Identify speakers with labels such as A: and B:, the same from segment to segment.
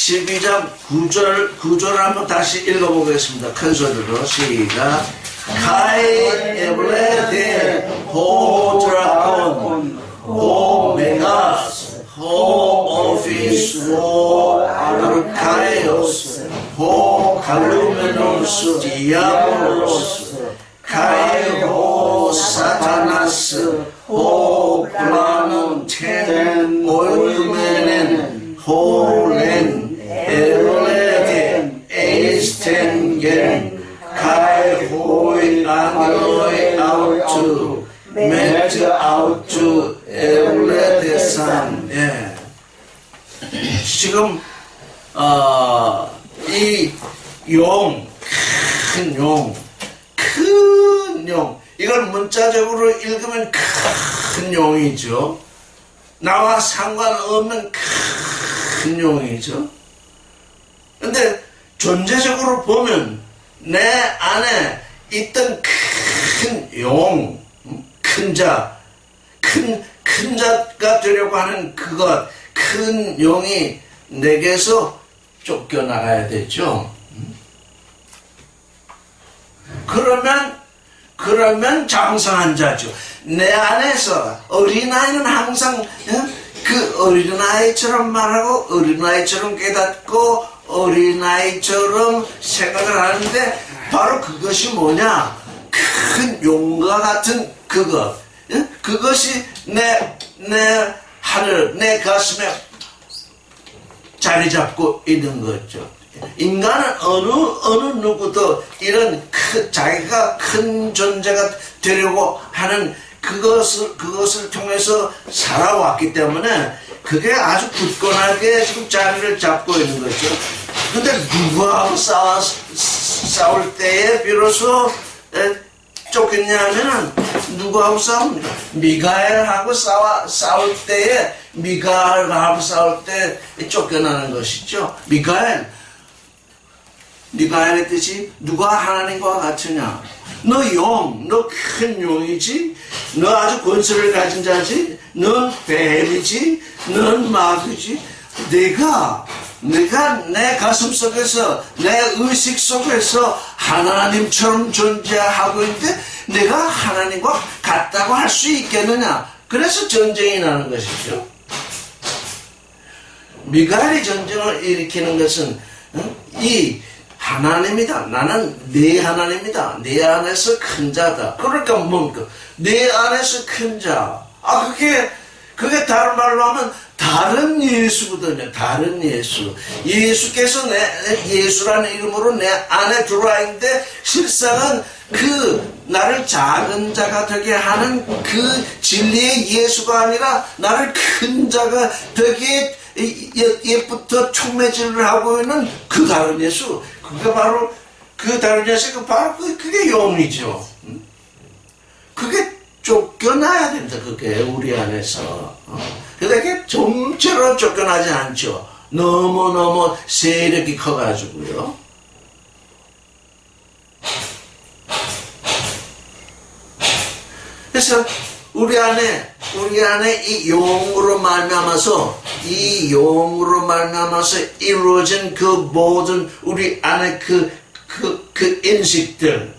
A: 12장 9절 한번 다시 읽어보겠습니다. 큰 소리로 시작. 카이 에블레데 호드라콘 호메가스 호오피스 호아르카레오스 호칼루메노스 디아볼로스 카이 호사타나스 호플라논 텐 오유메넨 호렌 에블레데 에이스텐겐 카이 호이 아노이 아우투 매트 아우투 에블레데산. 예. 지금 이 용, 큰 용, 이걸 문자적으로 읽으면 큰 용이죠. 나와 상관없는 큰 용이죠. 근데 존재적으로 보면 내 안에 있던 큰 용, 큰 자가 되려고 하는 그것, 큰 용이 내게서 쫓겨나가야 되죠. 그러면 장성한 자죠. 내 안에서 어린아이는 항상 그 어린아이처럼 말하고 어린아이처럼 깨닫고 어린아이처럼 생각을 하는데 바로 그것이 뭐냐? 큰 용과 같은 그것. 그것이 내 하늘, 내 가슴에 자리 잡고 있는 거죠. 인간은 어느 누구도 이런 자기가 큰 존재가 되려고 하는 그것을 통해서 살아왔기 때문에 그게 아주 굳건하게 지금 자리를 잡고 있는 거죠. 근데 누구하고 싸울 때에 비로소 쫓겼냐면은 누구하고 싸웁니까? 미가엘하고 싸울 때에 미가엘하고 싸울 때 쫓겨나는 것이죠. 미가엘의 뜻이 누가 하나님과 같으냐? 너 큰 용이지? 너 아주 권세를 가진 자지? 넌 뱀이지? 넌 마귀지? 내가 내 가슴 속에서 내 의식 속에서 하나님처럼 존재하고 있는데 내가 하나님과 같다고 할 수 있겠느냐? 그래서 전쟁이 나는 것이죠. 미가엘이 전쟁을 일으키는 것은 이 하나님이다. 나는 내 하나님이다. 내 안에서 큰 자다. 그러니까 뭡니까? 내 안에서 큰 자. 그게 다른 말로 하면 다른 예수거든요. 다른 예수. 예수께서 예수라는 이름으로 내 안에 들어와 있는데 실상은 나를 작은 자가 되게 하는 그 진리의 예수가 아니라 나를 큰 자가 되게 옛부터 촉매질을 하고 있는 그 다른 예수. 그게 바로 그 다른 예수가 바로 그게 용이죠. 그게 쫓겨나야 된다. 그게 우리 안에서. 그게 좀처럼 쫓겨나지 않죠. 너무 세력이 커가지고요. 그래서 우리 안에 이 용으로 말미암아서 이루어진 그 모든 우리 안에 그 인식들,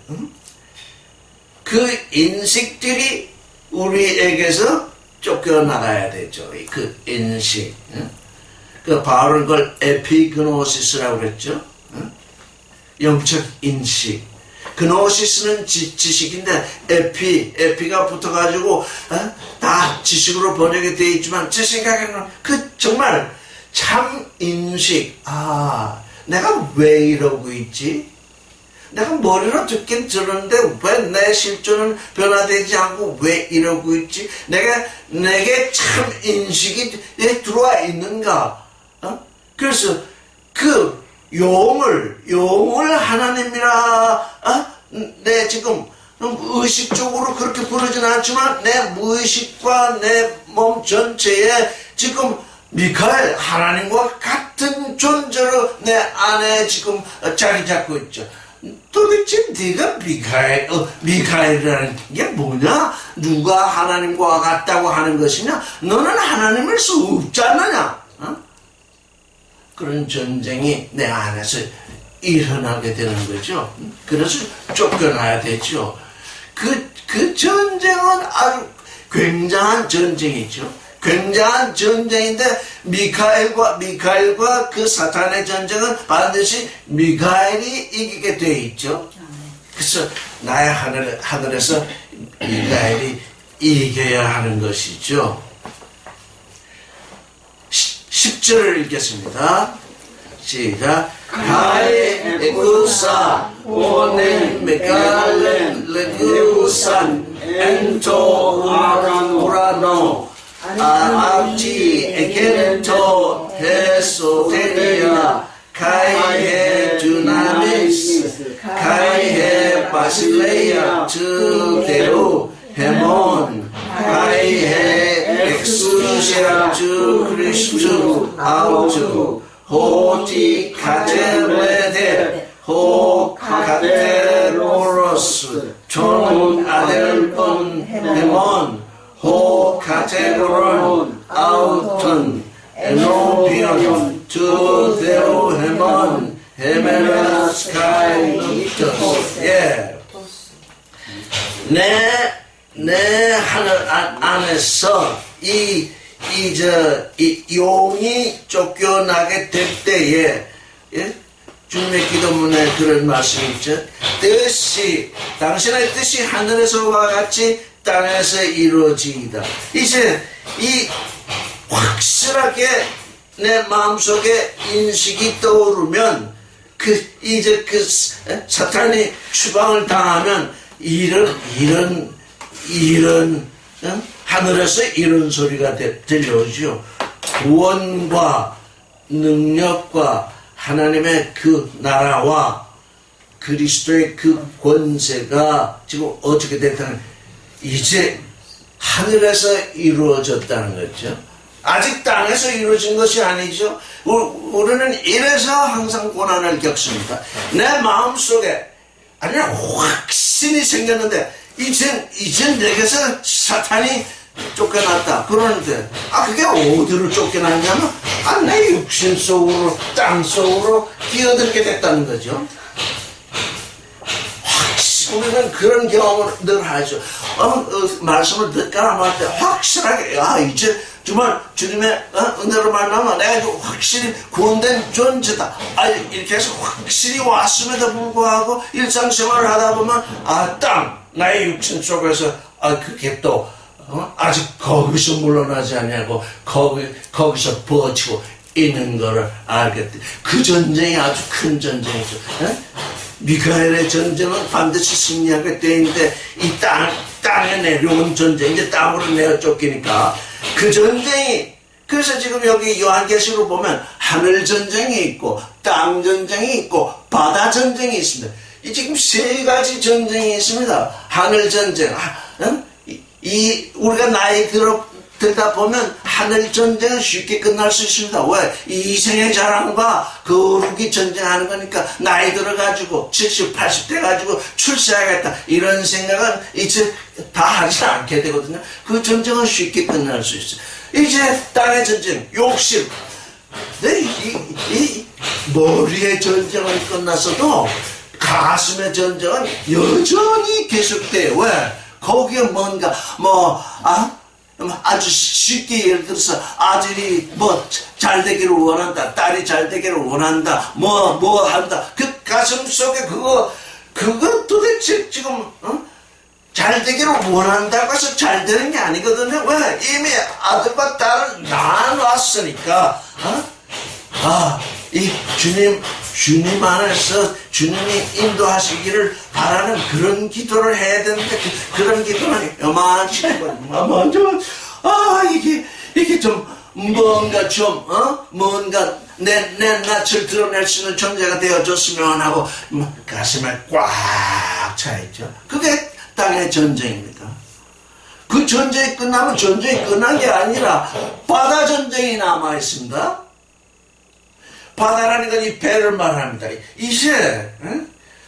A: 그 인식들이 우리에게서 쫓겨나가야 되죠. 그 인식. 그 바울은 그걸 에피그노시스라고 그랬죠. 영적 인식. 그노시스는 지식인데 에피가 붙어가지고 다 지식으로 번역이 되어 있지만 제 생각에는 정말 참 인식. 내가 왜 이러고 있지? 내가 머리로 듣긴 들었는데 왜 내 실존은 변화되지 않고 왜 이러고 있지? 내게 참 인식이 들어와 있는가? 그래서 그 용을 하나님이라 내 지금 의식적으로 그렇게 부르진 않지만 내 무의식과 내 몸 전체에 지금 미카엘 하나님과 같은 존재로 내 안에 지금 자리 잡고 있죠. 도대체 네가 미카엘이라는 게 뭐냐? 누가 하나님과 같다고 하는 것이냐? 너는 하나님일 수 없지 않느냐? 그런 전쟁이 내 안에서 일어나게 되는 거죠. 그래서 쫓겨나야 되죠. 그 전쟁은 아주 굉장한 전쟁이죠. 굉장한 전쟁인데 미카엘과 그 사탄의 전쟁은 반드시 미카엘이 이기게 되어 있죠. 그래서 나의 하늘에서 미카엘이 이겨야 하는 것이죠. 10절을 읽겠습니다. 시작. 가에 에구사 오네 메갈렌 레구산 엔토 아간우라노 아압지 에겐토 헤소테리아 카이헤 두나미스 카이헤 바실레이아 즈게루 헤몬 카이헤 엑수시아 주 크리스투 아우주 호티 카테레데 호 카테로로스 촌 아델본 헤몬 호 카테로론 아우톤 에노비온 투데오 헤몬 헤메라 스카이 눕토스. 예. 내 하늘 안에서 이 용이 쫓겨나게 될 때에, 예? 주님의 기도문에 그런 말씀이 있죠. 당신의 뜻이 하늘에서와 같이 땅에서 이루어지이다. 이제 이 확실하게 내 마음속에 인식이 떠오르면 이제 사탄이 추방을 당하면 이런 하늘에서 이런 소리가 들려오죠. 구원과 능력과 하나님의 그 나라와 그리스도의 그 권세가 지금 어떻게 됐다는, 이제 하늘에서 이루어졌다는 거죠. 아직 땅에서 이루어진 것이 아니죠. 우리는 이래서 항상 고난을 겪습니다. 내 마음속에 아니야 확신이 생겼는데 이젠 내게서 사탄이 쫓겨났다. 그러는데 그게 어디로 쫓겨났냐면 내 육신 속으로 땅 속으로 기어들게 됐다는 거죠. 우리는 그런 경험을 늘 하죠. 말씀을 듣거나 말 때 확실하게 이제 정말 주님의 은혜로 만나면 내가 확실히 구원된 존재다. 이렇게 해서 확실히 왔음에도 불구하고 일상생활을 하다 보면 나의 육신 속에서 그게 또 아직 거기서 물러나지 않냐고 거기서 버티고 있는 거를 알겠대. 그 전쟁이 아주 큰 전쟁이죠. 미카엘의 전쟁은 반드시 승리하게 돼 있는데 이 땅에 내려온 전쟁, 이제 땅으로 내어 쫓기니까 그 전쟁이, 그래서 지금 여기 요한계시록 보면 하늘 전쟁이 있고 땅 전쟁이 있고 바다 전쟁이 있습니다. 이 지금 세 가지 전쟁이 있습니다. 하늘 전쟁, 우리가 나이 들다 보면 하늘 전쟁은 쉽게 끝날 수 있습니다. 왜? 이생의 자랑과 거룩이 전쟁하는 거니까 나이 들어가지고 70, 80 돼가지고 출세하겠다 이런 생각은 이제 다 하지 않게 되거든요. 그 전쟁은 쉽게 끝날 수 있어요. 이제 땅의 전쟁, 욕심. 이 머리의 전쟁은 끝났어도 가슴의 전쟁은 여전히 계속돼요. 왜? 거기에 뭔가 아주 쉽게 예를 들어서 아들이 잘 되기를 원한다, 딸이 잘 되기를 원한다, 한다. 그 가슴 속에 그거 도대체 지금 잘 되기를 원한다고 해서 잘 되는 게 아니거든요. 왜? 이미 아들과 딸을 낳아놨으니까 이 주님 안에서 주님이 인도하시기를 바라는 그런 기도를 해야 되는데 그런 기도는 요만치 이게 좀 뭔가 내 낯을 드러낼 수 있는 존재가 되어줬으면 하고 가슴에 꽉 차있죠. 그게 땅의 전쟁입니다. 그 전쟁이 끝나면 전쟁이 끝난 게 아니라 바다 전쟁이 남아있습니다. 바다라는 건 이 배를 말합니다. 이제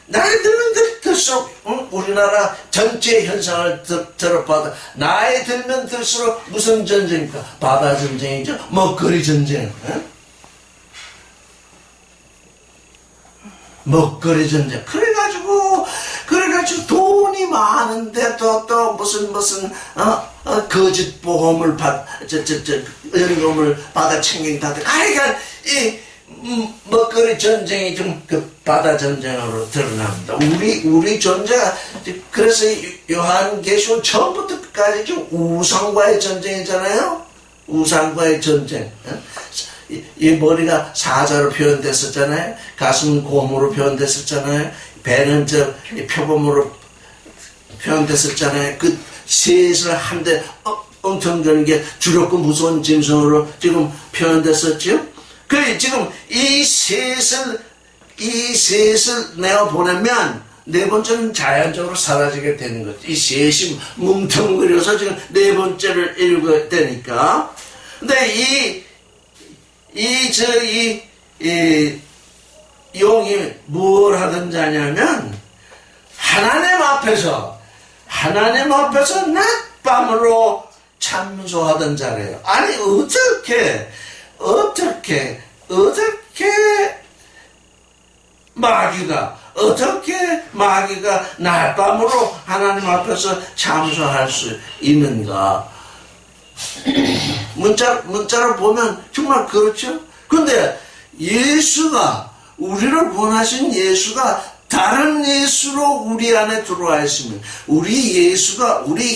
A: 나이 들면 들수록 우리나라 전체 현상을 들어봐도 나이 들면 들수록 무슨 전쟁입니까? 바다 전쟁이죠. 먹거리 전쟁. 먹거리 전쟁. 그래가지고 돈이 많은데 또 무슨 거짓 보험을 연금을 받아 챙긴다. 그러니까 이 먹거리 전쟁이 좀 그 바다 전쟁으로 드러납니다. 우리 존재가 그래서 요한계시록 처음부터 끝까지 좀 우상과의 전쟁이잖아요. 우상과의 전쟁. 이 머리가 사자로 표현됐었잖아요. 가슴은 곰으로 표현됐었잖아요. 배는 표범으로 표현됐었잖아요. 그 셋을 한데 엉성거리는 게 두렵고 무서운 짐승으로 지금 표현됐었죠. 그래 지금 이 셋을 내가 보내면 네 번째는 자연적으로 사라지게 되는 거죠. 이 셋이 뭉텅거려서 지금 네 번째를 이루게 되니까. 근데 이 용이 뭘 하던 자냐면 하나님 앞에서 낮밤으로 참소하던 자래요. 아니 어떻게 마귀가 낮밤으로 하나님 앞에서 참소할 수 있는가? 문자로 보면 정말 그렇죠. 근데 우리를 구원하신 예수가 다른 예수로 우리 안에 들어와 있으면, 우리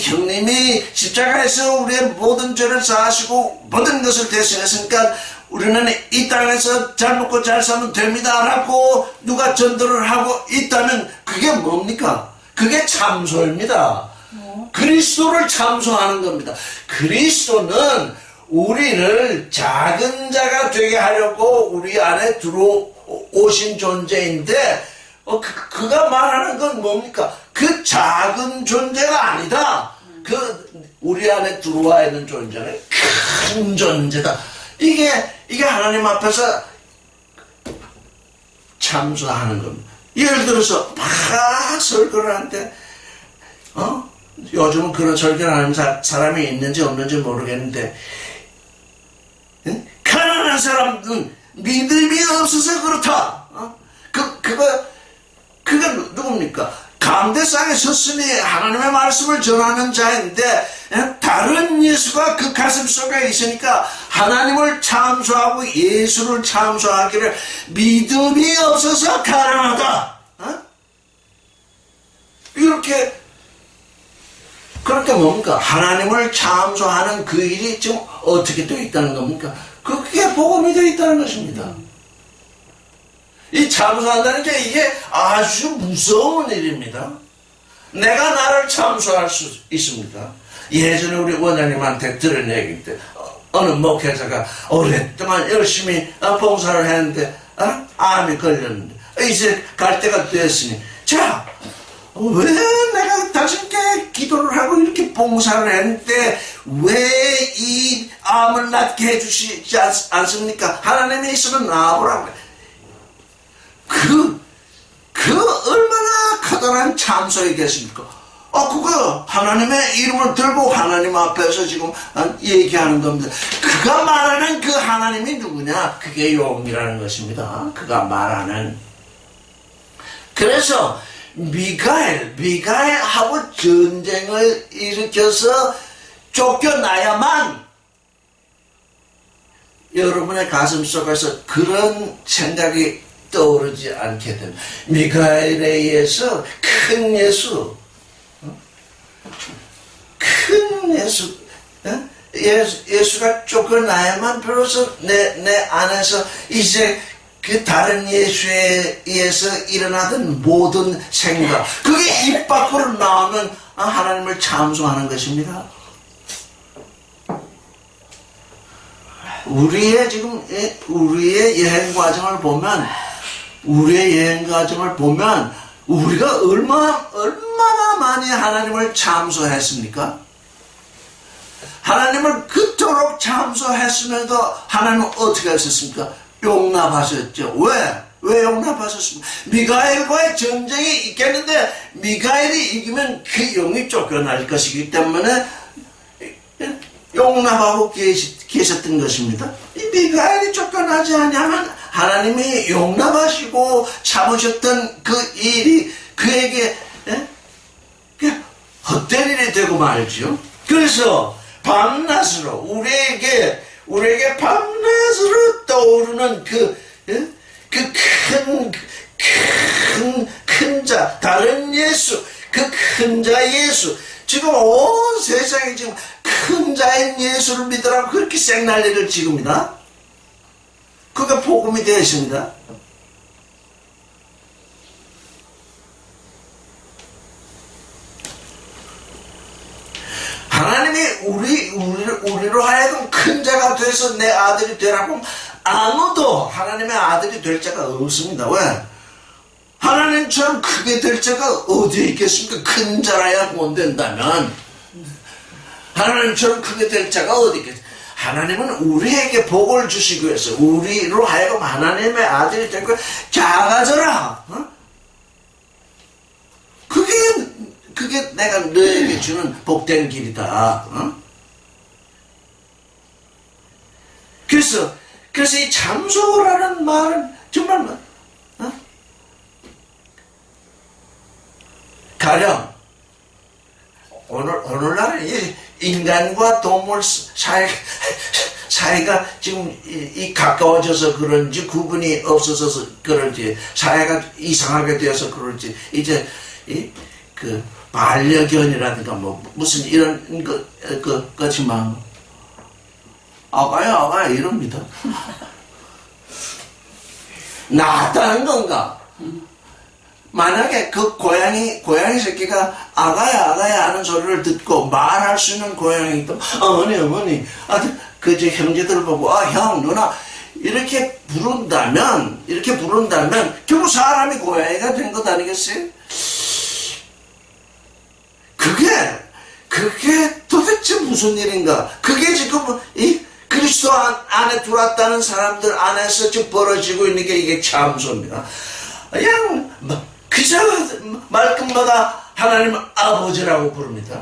A: 형님이 십자가에서 우리의 모든 죄를 사하시고 모든 것을 대신했으니까 우리는 이 땅에서 잘 먹고 잘 살면 됩니다 라고 누가 전도를 하고 있다면 그게 뭡니까? 그게 참소입니다. 그리스도를 참소하는 겁니다. 그리스도는 우리를 작은 자가 되게 하려고 우리 안에 들어오신 존재인데 그가 말하는 건 뭡니까? 그 작은 존재가 아니다. 우리 안에 들어와 있는 존재는 큰 존재다. 이게 하나님 앞에서 참소하는 겁니다. 예를 들어서 막 설교를 하는데 요즘은 그런 설교를 하는 사람이 있는지 없는지 모르겠는데 가난한 사람은 믿음이 없어서 그렇다. 그가 누굽니까? 감대상에 섰으니 하나님의 말씀을 전하는 자인데 다른 예수가 그 가슴 속에 있으니까 하나님을 참소하고 예수를 참소하기를 믿음이 없어서 가난하다. 그렇게 뭡니까? 하나님을 참소하는 그 일이 지금 어떻게 되어 있다는 겁니까? 그게 복음이 되어 있다는 것입니다. 이 참소한다는 게 이게 아주 무서운 일입니다. 내가 나를 참소할 수 있습니다. 예전에 우리 원장님한테 들은 얘기인데 어느 목회자가 오랫동안 열심히 봉사를 했는데 암이 걸렸는데 이제 갈 때가 됐으니 자, 왜 내가 당신께 기도를 하고 이렇게 봉사를 했는데 왜 이 암을 낫게 해주시지 않습니까? 하나님이 있으면 나아보라고. 얼마나 커다란 참소이겠습니까? 그거 하나님의 이름을 들고 하나님 앞에서 지금 얘기하는 겁니다. 그가 말하는 그 하나님이 누구냐? 그게 용이라는 것입니다. 그가 말하는. 그래서 미가엘하고 전쟁을 일으켜서 쫓겨나야만 여러분의 가슴 속에서 그런 생각이 떠오르지 않게 됩니다. 미가엘에 의해서 큰 예수가 쫓겨나야만 비로소 내 안에서 이제 그 다른 예수에 의해서 일어나던 모든 생각, 그게 입 밖으로 나오면 하나님을 참소하는 것입니다. 우리의 여행 과정을 보면 우리가 얼마나 많이 하나님을 참소했습니까? 하나님을 그토록 참소했음에도 하나님은 어떻게 하셨습니까? 용납하셨죠. 왜 용납하셨습니까? 미가엘과의 전쟁이 있겠는데 미가엘이 이기면 그 용이 쫓겨날 것이기 때문에 용납하고 계셨던 것입니다. 이 미가엘이 쫓겨나지 않으면 하나님이 용납하시고 참으셨던 그 일이 그에게 헛된 일이 되고 말죠. 그래서 밤낮으로 우리에게 밤낮으로 떠오르는 큰 자, 다른 예수, 그 큰 자 예수. 지금 온 세상이 지금 큰 자인 예수를 믿으라고 그렇게 생난리를 지릅니다. 그게 복음이 되어 있습니다. 하나님이 우리로 하여금 큰 자가 돼서 내 아들이 되라고 아무도 하나님의 아들이 될 자가 없습니다. 왜? 하나님처럼 크게 될 자가 어디에 있겠습니까? 큰 자라야 못 된다면 하나님처럼 크게 될 자가 어디 있겠습니까? 하나님은 우리에게 복을 주시기 위해서 우리로 하여금 하나님의 아들이 되고 작아져라. 그게 내가 너에게 주는 복된 길이다. 그래서 이 참소라는 말은 정말 가령 오늘날은 인간과 동물 사이가 지금 가까워져서 그런지 구분이 없어서 그런지 사회가 이상하게 되어서 그런지 이제 그 반려견이라든가 뭐 무슨 이런 거지만 아가야 이럽니다. 낫다는 건가? 만약에 그 고양이 새끼가 아가야 하는 소리를 듣고 말할 수 있는 고양이 또 어머니 그 형제들 보고 형 누나 이렇게 부른다면 결국 사람이 고양이가 된 것 아니겠어요? 그게 도대체 무슨 일인가? 그게 지금 이 그리스도 안에 들어왔다는 사람들 안에서 지금 벌어지고 있는 게 이게 참소입니다. 그냥 그저 말끝마다 하나님 아버지라고 부릅니다.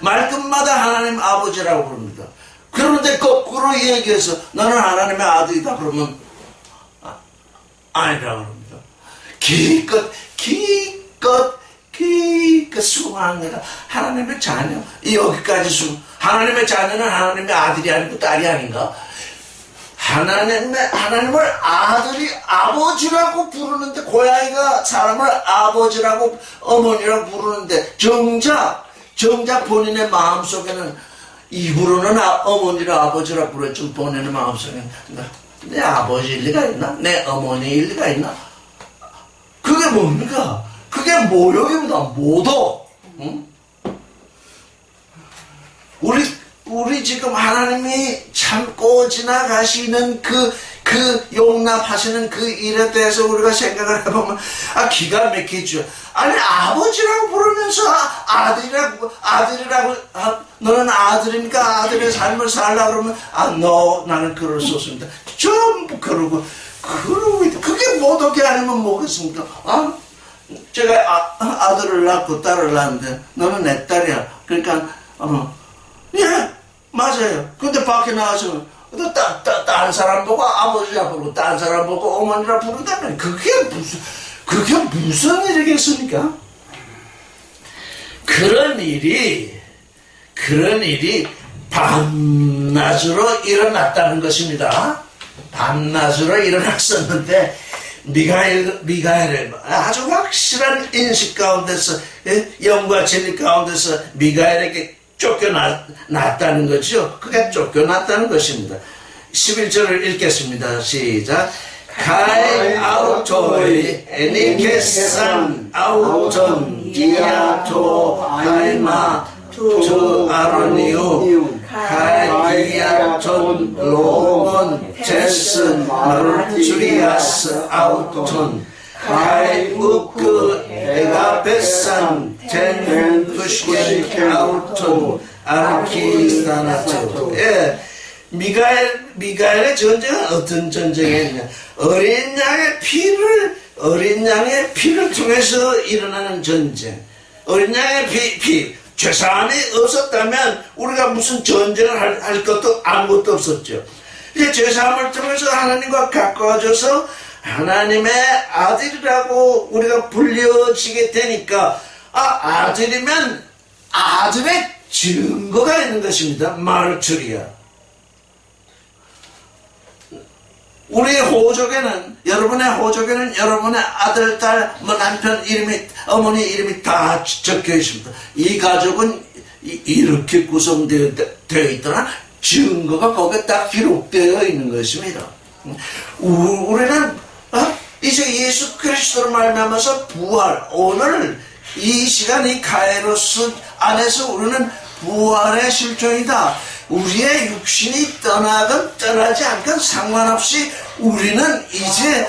A: 말끝마다 하나님 아버지라고 부릅니다. 그런데 거꾸로 얘기해서 너는 하나님의 아들이다 그러면 아니라고 합니다. 기껏 수고하느라 하나님의 자녀 여기까지 하나님의 자녀는 하나님의 아들이 아니고 딸이 아닌가? 하나님을 아들이 아버지라고 부르는데 고양이가 사람을 아버지라고 어머니라고 부르는데 정작 본인의 마음속에는 입으로는 어머니라 아버지라 부르지만 본인의 마음속에는 내 아버지일 리가 있나? 내 어머니일 리가 있나? 그게 뭡니까? 그게 모욕입니다. 모독. 응? 우리 지금 하나님이 참고 지나가시는 그 용납하시는 그 일에 대해서 우리가 생각을 해보면 기가 막히죠. 아니 아버지라고 부르면서 아들이라고 너는 아들이니까 아들의 삶을 살라 그러면 나는 그럴 수 없습니다. 전부 그러고 그게 모독이 아니면 뭐겠습니까? 제가 아들을 낳고 딸을 낳았는데 너는 내 딸이야. 그러니까 예 맞아요. 근데 밖에 나와서 다른 사람 보고 아버지라 부르고 다른 사람 보고 어머니라 부른다면 그게 무슨 일이겠습니까? 그런 일이 밤낮으로 일어났다는 것입니다. 밤낮으로 일어났었는데 미가엘의 아주 확실한 인식 가운데서 영과 진리 가운데서 미가엘에게 쫓겨났다는 거죠. 그게 쫓겨났다는 것입니다. 11절을 읽겠습니다. 시작. Kai autoi enikesan auton diato haima tu aroniu Kai diaton logon tessen marturias auton Kai uku egapesan ten pushken auton arkista나to. 미가엘의 전쟁은 어떤 전쟁이었냐? 어린 양의 피를 통해서 일어나는 전쟁. 어린 양의 피. 죄사함이 없었다면 우리가 무슨 전쟁을 할 것도 아무것도 없었죠. 이제 제사함을 통해서 하나님과 가까워져서 하나님의 아들이라고 우리가 불려지게 되니까 아들이면 아들의 증거가 있는 것입니다. 마르투리아. 우리의 호적에는, 여러분의 호적에는 여러분의 아들, 딸, 남편 이름이, 어머니 이름이 다 적혀 있습니다. 이 가족은 이렇게 구성되어 있더라. 증거가 거기에 딱 기록되어 있는 것입니다. 우리는 이제 예수 그리스도를 말미암아서 부활, 오늘 이 시간 이 카이로스 안에서 우리는 부활의 실존이다. 우리의 육신이 떠나건 떠나지 않건 상관없이 우리는 이제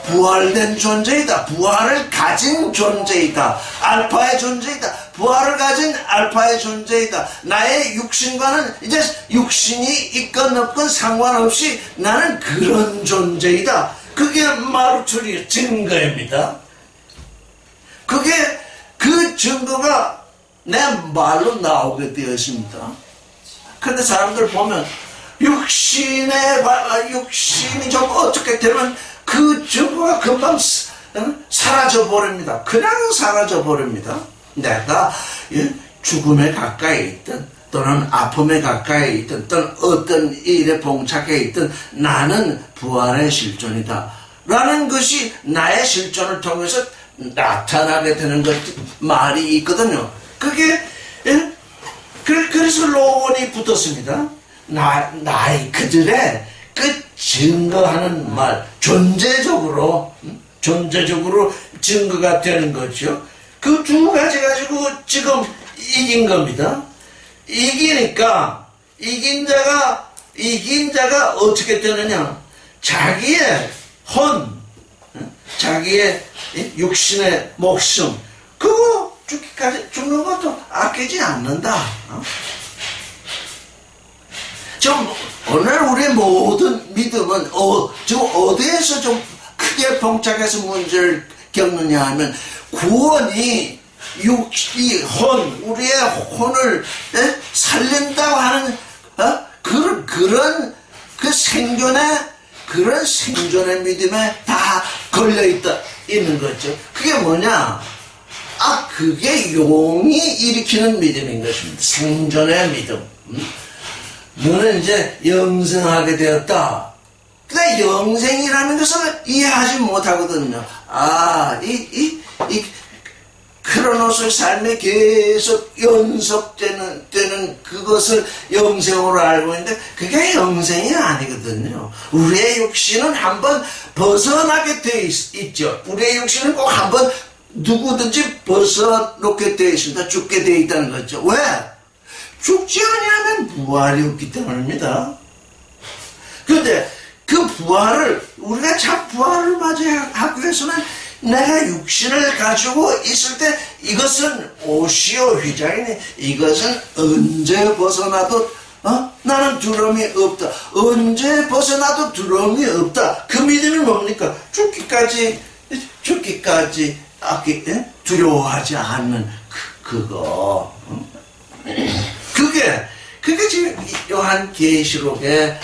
A: 부활된 존재이다. 부활을 가진 존재이다. 알파의 존재이다. 부활을 가진 알파의 존재이다. 나의 육신과는 이제 육신이 있건 없건 상관없이 나는 그런 존재이다. 그게 마르투리의 증거입니다. 그게 그 증거가 내 말로 나오게 되었습니다. 그런데 사람들 보면 육신이 좀 어떻게 되면 그 증거가 금방 사라져 버립니다. 그냥 사라져 버립니다. 내가 죽음에 가까이 있든 또는 아픔에 가까이 있든 또는 어떤 일에 봉착해 있든 나는 부활의 실존이다 라는 것이 나의 실존을 통해서 나타나게 되는 말이 있거든요. 그게 그래서 로건이 붙었습니다. 나의 그들의 그 증거하는 말, 존재적으로 증거가 되는 거죠. 그 두 가지 가지고 지금 이긴 겁니다. 이기니까 이긴 자가 어떻게 되느냐? 자기의 자기의 육신의 목숨, 그거 죽기까지 죽는 것도 아끼지 않는다. 좀 오늘 우리의 모든 믿음은 지금 어디에서 좀 크게 봉착해서 문제를 겪느냐 하면 구원이 우리의 혼을 살린다고 하는 그런 생존의 믿음에 다 걸려 있는 거죠. 그게 뭐냐? 그게 용이 일으키는 믿음인 것입니다. 생존의 믿음. 너는 이제 영생하게 되었다. 근데 영생이라는 것을 이해하지 못하거든요. 이 크로노스의 삶에 계속 연속되는 그것을 영생으로 알고 있는데 그게 영생이 아니거든요. 우리의 육신은 한번 벗어나게 돼 있죠. 우리의 육신은 꼭 한번 누구든지 벗어놓게 되어 있습니다. 죽게 되어 있다는 거죠. 왜? 죽지 아니하면 부활이 없기 때문입니다. 그런데 그 부활을 우리가 참 부활을 맞이하기 위해서는 내가 육신을 가지고 있을 때 이것은 옷이요 휘장이니 이것은 언제 벗어나도 나는 두려움이 없다. 언제 벗어나도 두려움이 없다. 그 믿음이 뭡니까? 죽기까지 두려워하지 않는 그거. 그게 지금 요한계시록의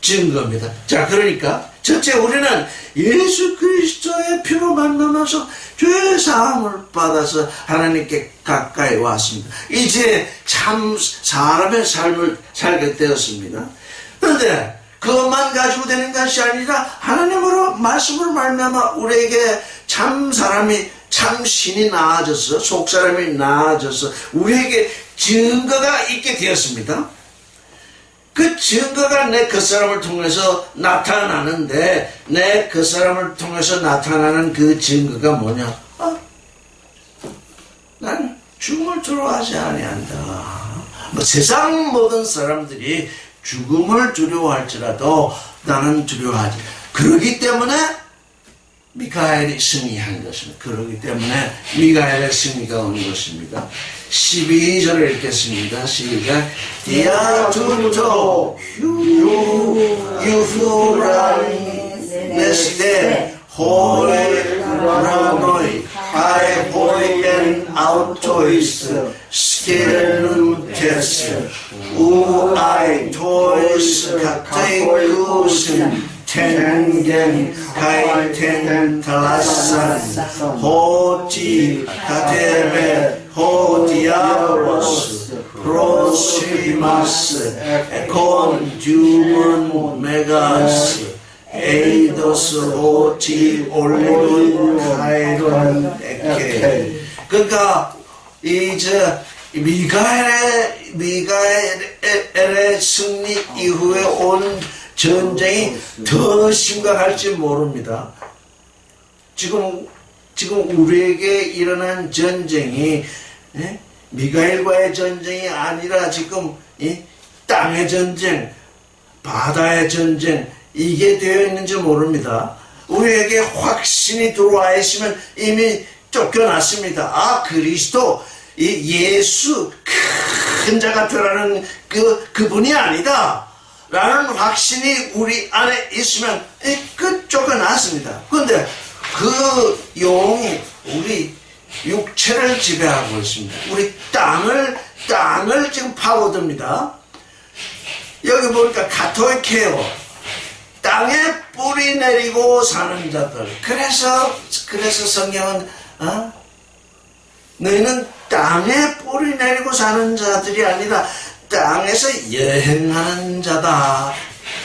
A: 증거입니다. 자, 그러니까 첫째 우리는 예수 그리스도의 피로 만나서 죄 사함을 받아서 하나님께 가까이 왔습니다. 이제 참 사람의 삶을 살게 되었습니다. 그런데 그것만 가지고 되는 것이 아니라 하나님으로 말씀을 말미암아 우리에게 참 사람이 참 신이 나아져서 속사람이 나아져서 우리에게 증거가 있게 되었습니다. 그 증거가 내 그 사람을 통해서 나타나는데 내 그 사람을 통해서 나타나는 그 증거가 뭐냐? 난 죽음을 두려워하지 아니한다. 세상 모든 사람들이 죽음을 두려워할지라도 나는 두려워하지. 그러기 때문에 미카엘이 승리한 것입니다. 그러기 때문에 미카엘의 승리가 온 것입니다. 12절을 읽겠습니다. 시작. 디아투토 유후라니네스데 호레라노이 하에 보이겐 아우토이스 스테르누테스 우아이 토이스 가타이 쿠신 텐겐 가이텐 탈라산 호지 가테베 호디아로스 프로시마스 에콘 주문 메가스 에이도스 오티 올리브 카이론 에케. 그러니까 이제 미가엘의 승리 이후에 온 전쟁이 더 심각할지 모릅니다. 지금 우리에게 일어난 전쟁이 미가엘과의 전쟁이 아니라 지금 땅의 전쟁, 바다의 전쟁, 이게 되어 있는지 모릅니다. 우리에게 확신이 들어와 있으면 이미 쫓겨났습니다. 아, 그리스도, 예수, 큰 자가 들어가는 그분이 아니다 라는 확신이 우리 안에 있으면 쫓겨났습니다. 그런데 그 용이 우리 육체를 지배하고 있습니다. 우리 땅을 지금 파고듭니다. 여기 보니까 카토이케오, 땅에 뿌리 내리고 사는 자들. 그래서 성경은 너희는 땅에 뿌리 내리고 사는 자들이 아니라 땅에서 여행하는 자다.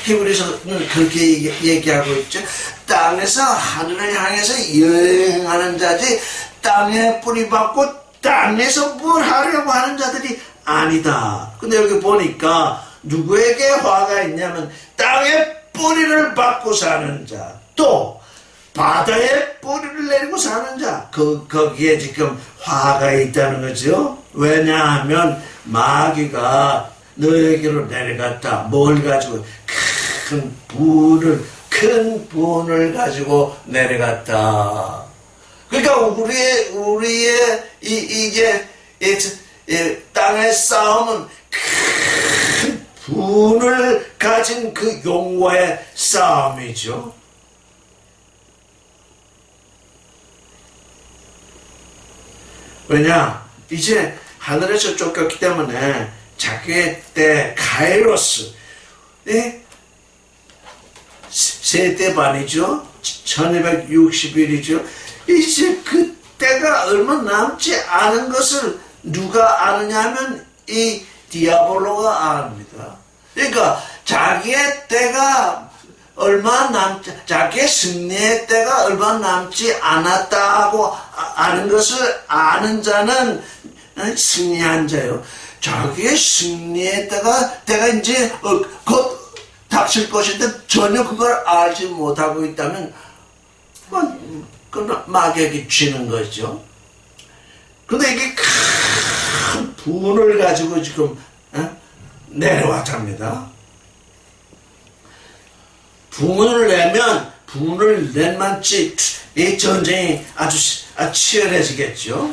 A: 히브리서는 그렇게 얘기하고 있죠. 땅에서 하늘을 향해서 여행하는 자지, 땅에 뿌리 박고 땅에서 뭘 하려고 하는 자들이 아니다. 근데 여기 보니까 누구에게 화가 있냐면 땅에 뿌리를 박고 사는 자, 또 바다에 뿌리를 내리고 사는 자, 거기에 지금 화가 있다는 거죠. 왜냐하면 마귀가 너에게로 내려갔다. 뭘 가지고? 큰 분을 가지고 내려갔다. 그러니까 우리의 이게 땅의 싸움은 큰 분을 가진 그 용과의 싸움이죠. 왜냐? 이제 하늘에서 쫓겼기 때문에 자기의 때 카이로스, 세대 반이죠. 1260일이죠. 이제 그 때가 얼마 남지 않은 것을 누가 아느냐면 이 디아볼로가 압니다. 그러니까 자기의 때가 자기의 승리의 때가 얼마 남지 않았다고 아는 것을 아는 자는 승리한 자요. 자기의 승리의 때가 이제 곧 닥칠 것인데 전혀 그걸 알지 못하고 있다면 그건 마귀에게 쥐는 거죠. 근데 이게 큰 분을 가지고 지금 내려왔답니다. 분을 낸 만치 이 전쟁이 아주 치열해지겠죠.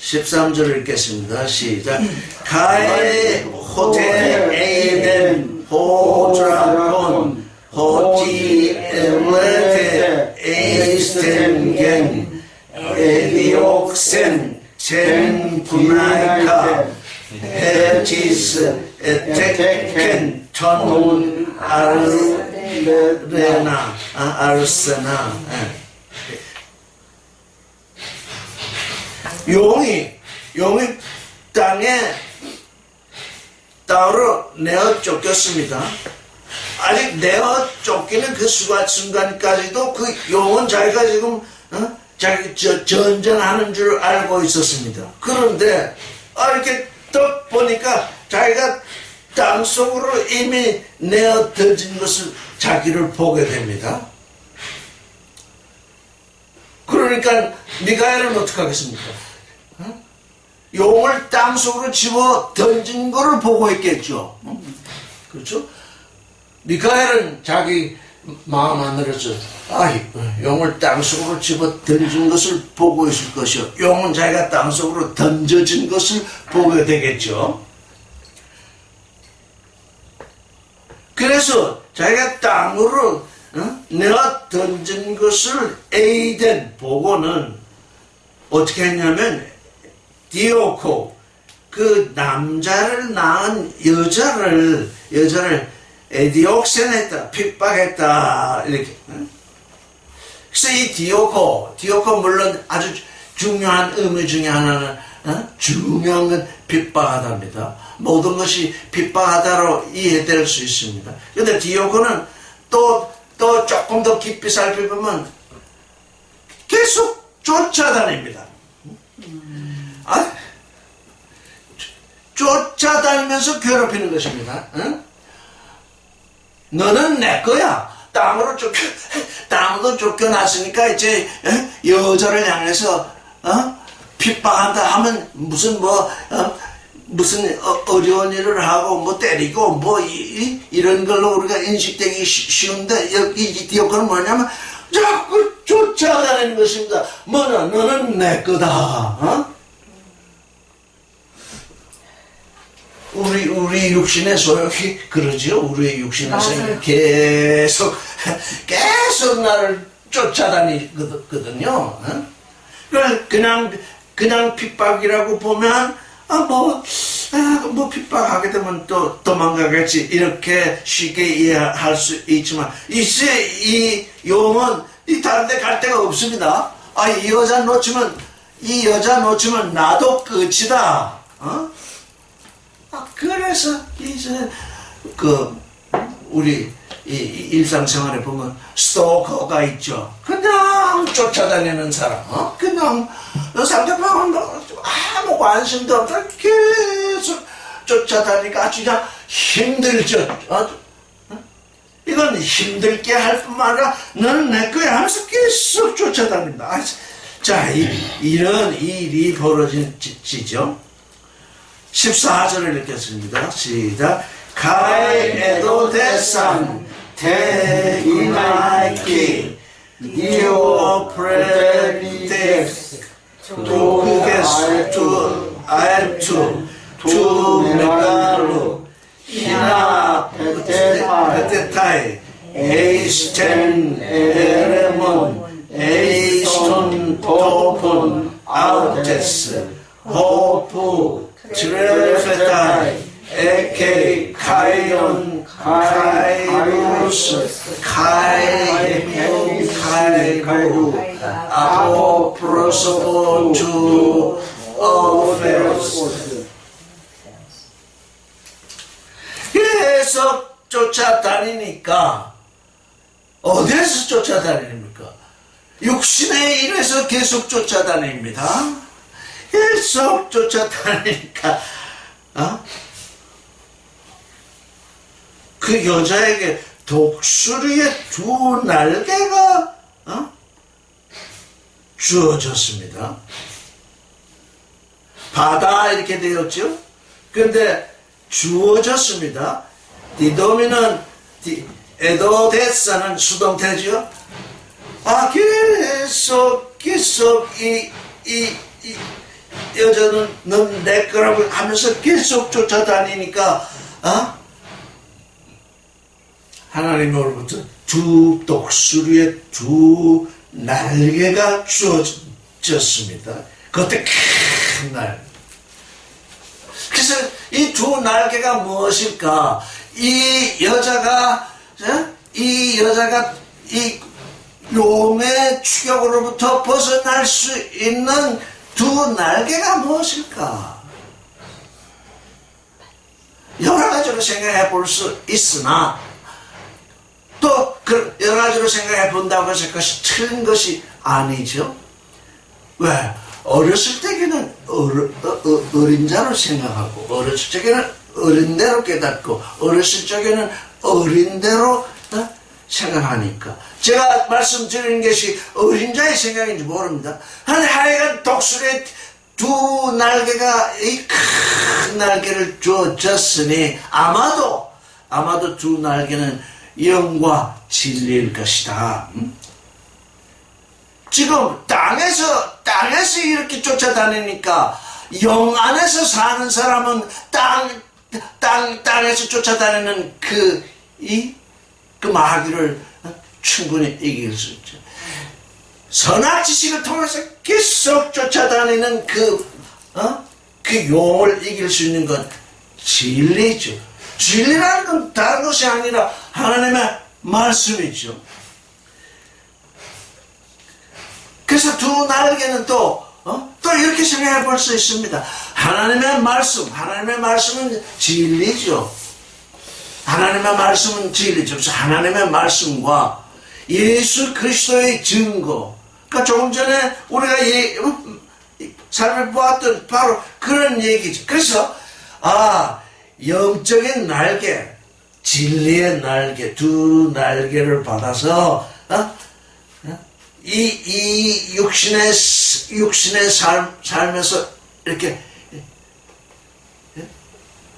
A: 13절을 읽겠습니다. 시작. 가에 호텔 에이덴 호드라곤 호티 엘레테 에이스텐겐 에디옥센 젠분나이카 헤티스 에테켄 턴 아르세나. 용이 땅으로 내어 쫓겼습니다. 아직 내어 쫓기는 그 순간까지도 그 용은 자기가 지금 자기 전쟁하는 줄 알고 있었습니다. 그런데 이렇게 딱 보니까 자기가 땅 속으로 이미 내어 던진 것을 자기를 보게 됩니다. 그러니까 미가엘은 어떻게 하겠습니까? 용을 땅 속으로 집어 던진 거를 보고 있겠죠. 그렇죠? 미가엘은 자기 마음 안으로서 용을 땅 속으로 집어 던진 것을 보고 있을 것이요. 용은 자기가 땅 속으로 던져진 것을 보게 되겠죠. 그래서 자기가 땅으로 내가 던진 것을 에이덴 보고는 어떻게 했냐면 디오코 그 남자를 낳은 여자를 에디옥센했다, 핍박했다, 이렇게. 그래서 이 디오코 물론 아주 중요한 의미 중에 하나는, 중요한 건 핍박하다입니다. 모든 것이 핍박하다로 이해될 수 있습니다. 근데 디오코는 또 조금 더 깊이 살펴보면 계속 쫓아다닙니다. 쫓아다니면서 괴롭히는 것입니다. 너는 내 거야. 땅으로 쫓겨났으니까 이제 여자를 향해서 핍박한다 하면 무슨 어려운 일을 하고 뭐 때리고 뭐 이런 걸로 우리가 인식되기 쉬운데 이 디오코는 뭐냐면 자꾸 쫓아다니는 것입니다. 너는 내 거다. 우리 육신의 소욕이 그러죠. 우리의 육신의 소욕이 계속 나를 쫓아다니거든요. 그냥 핍박이라고 보면 뭐 핍박하게 되면 또 도망가겠지 이렇게 쉽게 이해할 수 있지만 이제 이 용은 다른 데 갈 데가 없습니다. 이 여자 놓치면 나도 끝이다. 그래서 이제 우리 일상생활에 보면 스토커가 있죠. 그냥 쫓아다니는 사람, 그냥 상대방은 아무 관심도 없다 계속 쫓아다니니까 아주 그냥 힘들죠. 이건 힘들게 할 뿐만 아니라 너는 내 거야 하면서 계속 쫓아다닙니다. 자, 이런 일이 벌어지죠. 14절을 읽겠습니다. 시작. 카이에도 대산 테이나이키 디오프레디스 투게스 투알투 투메가루 히나 페테타이 에이스텐 에레몬 에이스톤 토폰 아우테스 호프 트레페타이 에케이 카이온 카이루스 카이루 아포프로소포 주 오페로스. 계속 쫓아다니니까 어디에서 쫓아다닙니까? 육신의 일에서 계속 쫓아다닙니다. 계속 쫓아다니니까 그 여자에게 독수리의 두 날개가 주어졌습니다. 바다 이렇게 되었죠. 근데 주어졌습니다. 디도미는 에도데사는 수동태죠. 계속 이 여자는 넌 내 거라고 하면서 계속 쫓아다니니까 하나님으로부터 두 독수리의 두 날개가 주어졌습니다. 그때 큰 날. 그래서 이 두 날개가 무엇일까? 이 여자가 이 용의 추격으로부터 벗어날 수 있는 두 날개가 무엇일까? 여러 가지로 생각해 볼 수 있으나 또 여러 가지로 생각해 본다고 해서 그것이 틀린 것이 아니죠. 왜? 어렸을 때에는 어린자로 생각하고 어렸을 적에는 어린대로 깨닫고 어렸을 적에는 어린대로 생각하니까 제가 말씀드리는 것이 어린자의 생각인지 모릅니다. 하여간 독수리의 두 날개가 이 큰 날개를 주어졌으니 아마도 두 날개는 영과 진리일 것이다. 지금 땅에서 이렇게 쫓아다니니까 영 안에서 사는 사람은 땅에서 쫓아다니는 그 마귀를 충분히 이길 수 있죠. 선악 지식을 통해서 계속 쫓아다니는 그 용을 이길 수 있는 건 진리죠. 진리라는 건 다른 것이 아니라 하나님의 말씀이죠. 그래서 두 날개는 또 이렇게 생각해 볼 수 있습니다. 하나님의 말씀은 진리죠. 하나님의 말씀은 진리죠. 그래서 하나님의 말씀과 예수 그리스도의 증거. 그러니까 조금 전에 우리가 살펴보았던 바로 그런 얘기죠. 그래서, 영적인 날개, 진리의 날개, 두 날개를 받아서, 이 육신의 삶에서 이렇게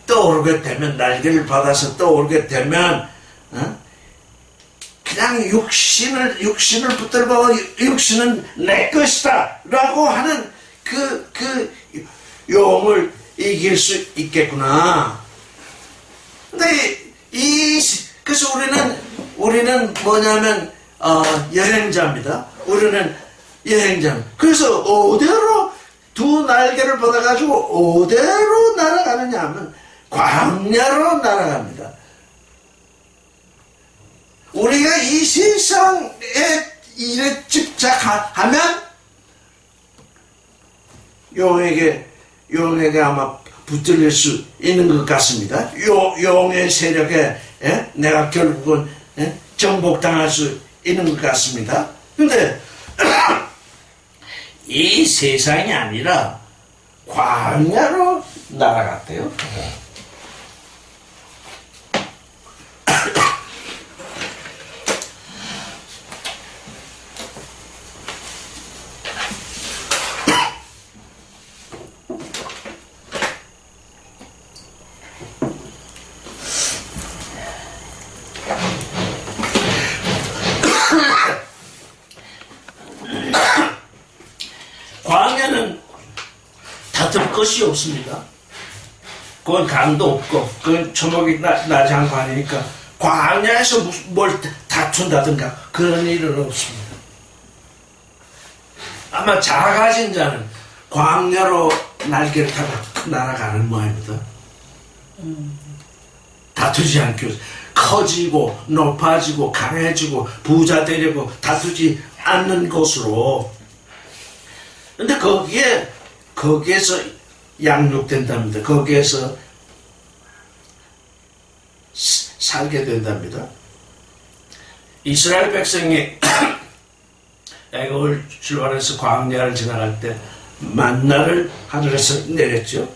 A: 떠오르게 되면, 날개를 받아서 떠오르게 되면, 그냥 육신을 붙들고 육신은 내 것이다 라고 하는 그 용을 이길 수 있겠구나. 근데 그래서 우리는 뭐냐면 여행자입니다. 우리는 여행자. 그래서 어디로 두 날개를 받아가지고 어디로 날아가느냐 하면 광야로 날아갑니다. 우리가 이 세상에 일에 집착하면 용에게 아마 붙들릴 수 있는 것 같습니다. 용의 세력에 내가 결국은 정복당할 수 있는 것 같습니다. 근데 이 세상이 아니라 광야로 날아갔대요. 광야는 다툴 것이 없습니다. 그건 강도 없고, 그건 초목이 나지 않고 하니까, 광야에서 뭘 다툰다든가, 그런 일은 없습니다. 아마 작아진 자는 광야로 날개를 타고 날아가는 모양입니다. 다투지 않기 위해서. 커지고, 높아지고, 강해지고, 부자 되려고 다투지 않는 곳으로. 근데 거기에서 양육된답니다. 거기에서 살게 된답니다. 이스라엘 백성이 애굽을 출발해서 광야를 지나갈 때 만나를 하늘에서 내렸죠.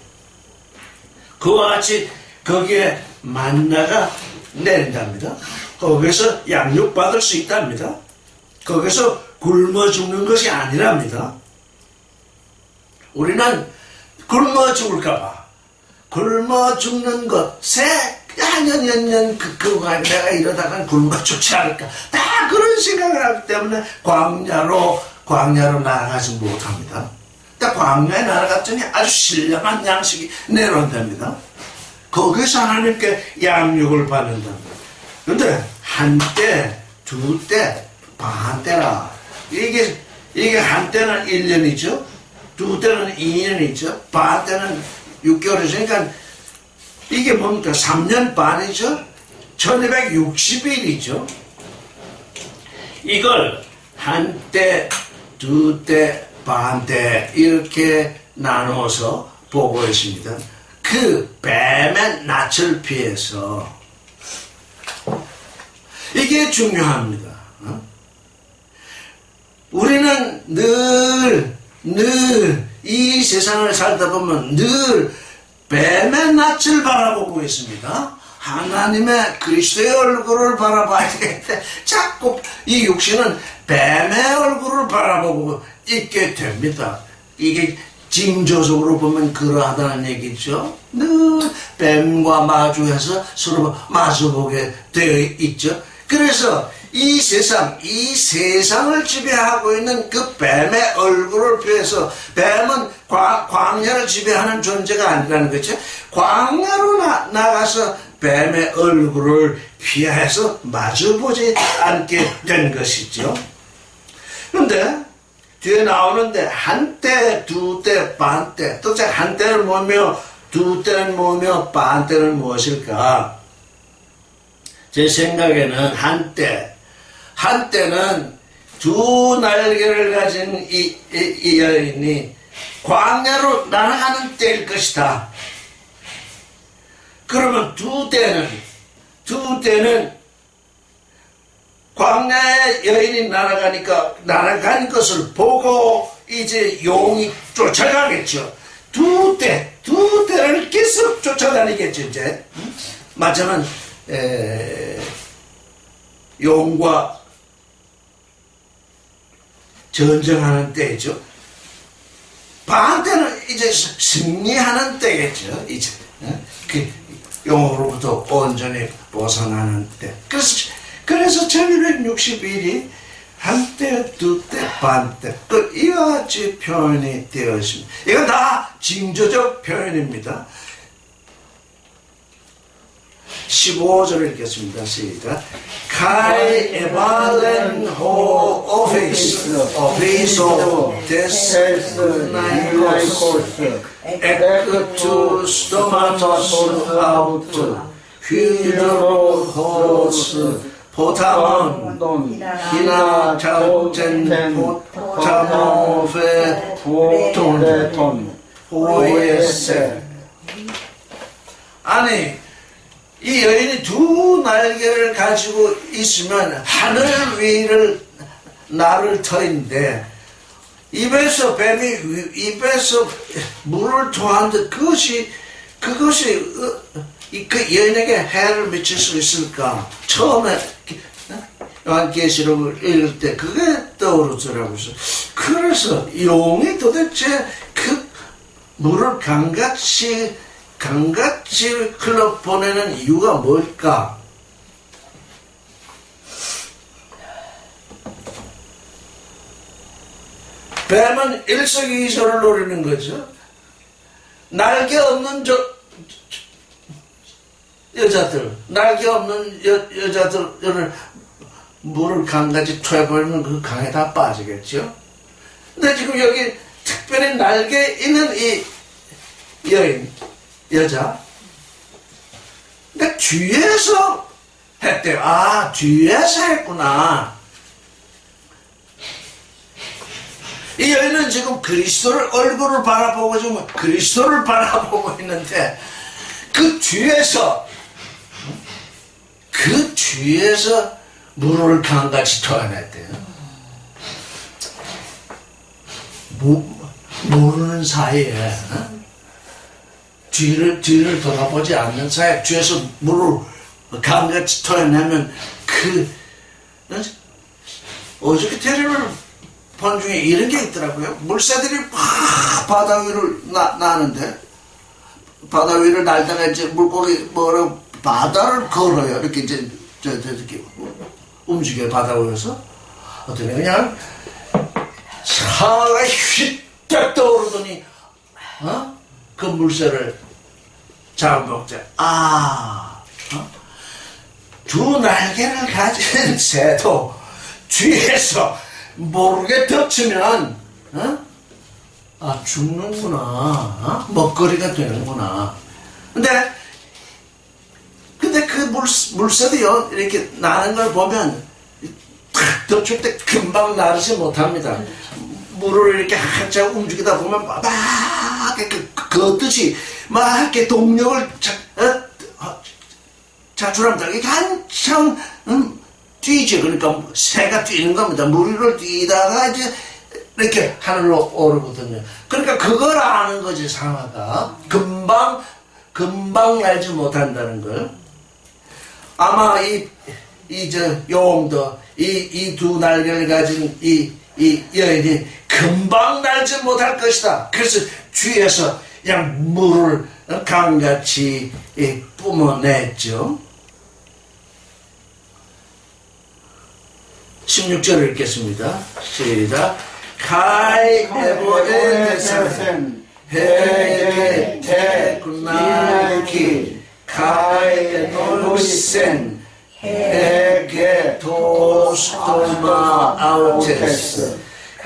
A: 그와 같이 거기에 만나가 내린답니다. 거기서 양육받을 수 있답니다. 거기서 굶어 죽는 것이 아니랍니다. 우리는 굶어 죽을까봐, 굶어 죽는 것에 년 그거 내가 이러다가 굶어 죽지 않을까, 다 그런 생각을 하기 때문에 광야로 날아가지 못합니다. 딱 광야에 날아갔더니 아주 신령한 양식이 내려온답니다. 거기서 하나님께 양육을 받는답니다. 그런데 한때, 두때, 반때라. 이게 한때는 1년이죠. 두 때는 2년이죠. 반 때는 6개월이죠. 그러니까 이게 뭡니까? 3년 반이죠. 1260일이죠. 이걸 한 때, 두 때, 반 때 이렇게 나누어서 보고 있습니다. 그 뱀의 낯을 피해서 이게 중요합니다. 우리는 늘 이 세상을 살다 보면 늘 뱀의 낯을 바라보고 있습니다. 하나님의 그리스도의 얼굴을 바라봐야 되는데 자꾸 이 육신은 뱀의 얼굴을 바라보고 있게 됩니다. 이게 징조적으로 보면 그러하다는 얘기죠. 늘 뱀과 마주해서 서로 마주보게 되어 있죠. 그래서 이 세상을 지배하고 있는 그 뱀의 얼굴을 피해서, 뱀은 광야를 지배하는 존재가 아니라는 거죠. 광야로 나가서 뱀의 얼굴을 피해서 마주보지 않게 된 것이죠. 그런데 뒤에 나오는데 한때, 두때, 반때. 도대체 한때는 뭐며 두때는 뭐며 반때는 무엇일까? 제 생각에는 한때는 두 날개를 가진 이 여인이 광야로 날아가는 때일 것이다. 그러면 두 때는 광야에 여인이 날아가는 것을 보고 이제 용이 쫓아가겠죠. 두 때를 계속 쫓아다니겠죠, 이제. 마침은, 용과 전쟁하는 때죠. 반때는 이제 승리하는 때겠죠, 이제. 그 용으로부터 온전히 벗어나는 때. 그래서 1261이 한때, 두때, 반때 이와 같이 표현이 되어 있습니다. 이건 다 징조적 표현입니다. 15절을 읽겠습니다. 시작. Kai evalen ho office des naikos ectus stomatos aut hydrohos 포타몬 히나 자우젠 포타모페 포톤 호에세. 아니 이 여인이 두 날개를 가지고 있으면 하늘 위를 나를 터인데 입에서 물을 토하는데 그것이 그 여인에게 해를 미칠 수 있을까? 처음에 요한계시록을 읽을 때 그게 떠오르더라고요. 그래서 용이 도대체 그 물을 강같이 흘러 보내는 이유가 뭘까? 뱀은 일석이조를 노리는 거죠. 날개 없는 날개 없는 여자들을 물을 강같이 토해버리면 그 강에 다 빠지겠죠. 근데 지금 여기 특별히 날개 있는 이 여자. 근데 뒤에서 했대요. 아, 뒤에서 했구나. 이 여인은 지금 그리스도를 얼굴을 바라보고 지금 그리스도를 바라보고 있는데 그 뒤에서 물을 강같이 토해냈대요. 모르는 사이에 뒤를 돌아보지 않는 사이에 뒤에서 물을 강같이 토해내면 어저께 테레비를 본 중에 이런 게 있더라고요. 물새들이 막 바다 위를 나는데 바다 위를 날다가 이제 물고기 바다를 걸어요. 이렇게 이제 이렇게 움직여요. 바다 위에서 어떻게 그냥 상어가 휘딱 떠오르더니 그 물새를 잡아먹자. 두 날개를 가진 새도 뒤에서 모르게 덮치면 죽는구나. 먹거리가 되는구나. 근데 그 물새도요 이렇게 나는 걸 보면 탁 덮칠 때 금방 나르지 못합니다. 물을 이렇게 한참 움직이다 보면 막 이렇게 걷듯이 막 이렇게 동력을 자출합니다. 이게 한참 뛰죠. 그러니까 새가 뛰는 겁니다. 물 위를 뛰다가 이제 이렇게 하늘로 오르거든요. 그러니까 그걸 아는 거지, 상어가. 금방 날지 못한다는 걸. 아마 용도, 이 두 날개를 가진 이 여인이 금방 날지 못할 것이다. 그래서 뒤에서 그냥 물을 강같이 뿜어냈죠. 16절을 읽겠습니다. 시작. 카이 에보에데센 헤게 테쿠나키 카이 노루센 헤게 도스토마 아우테스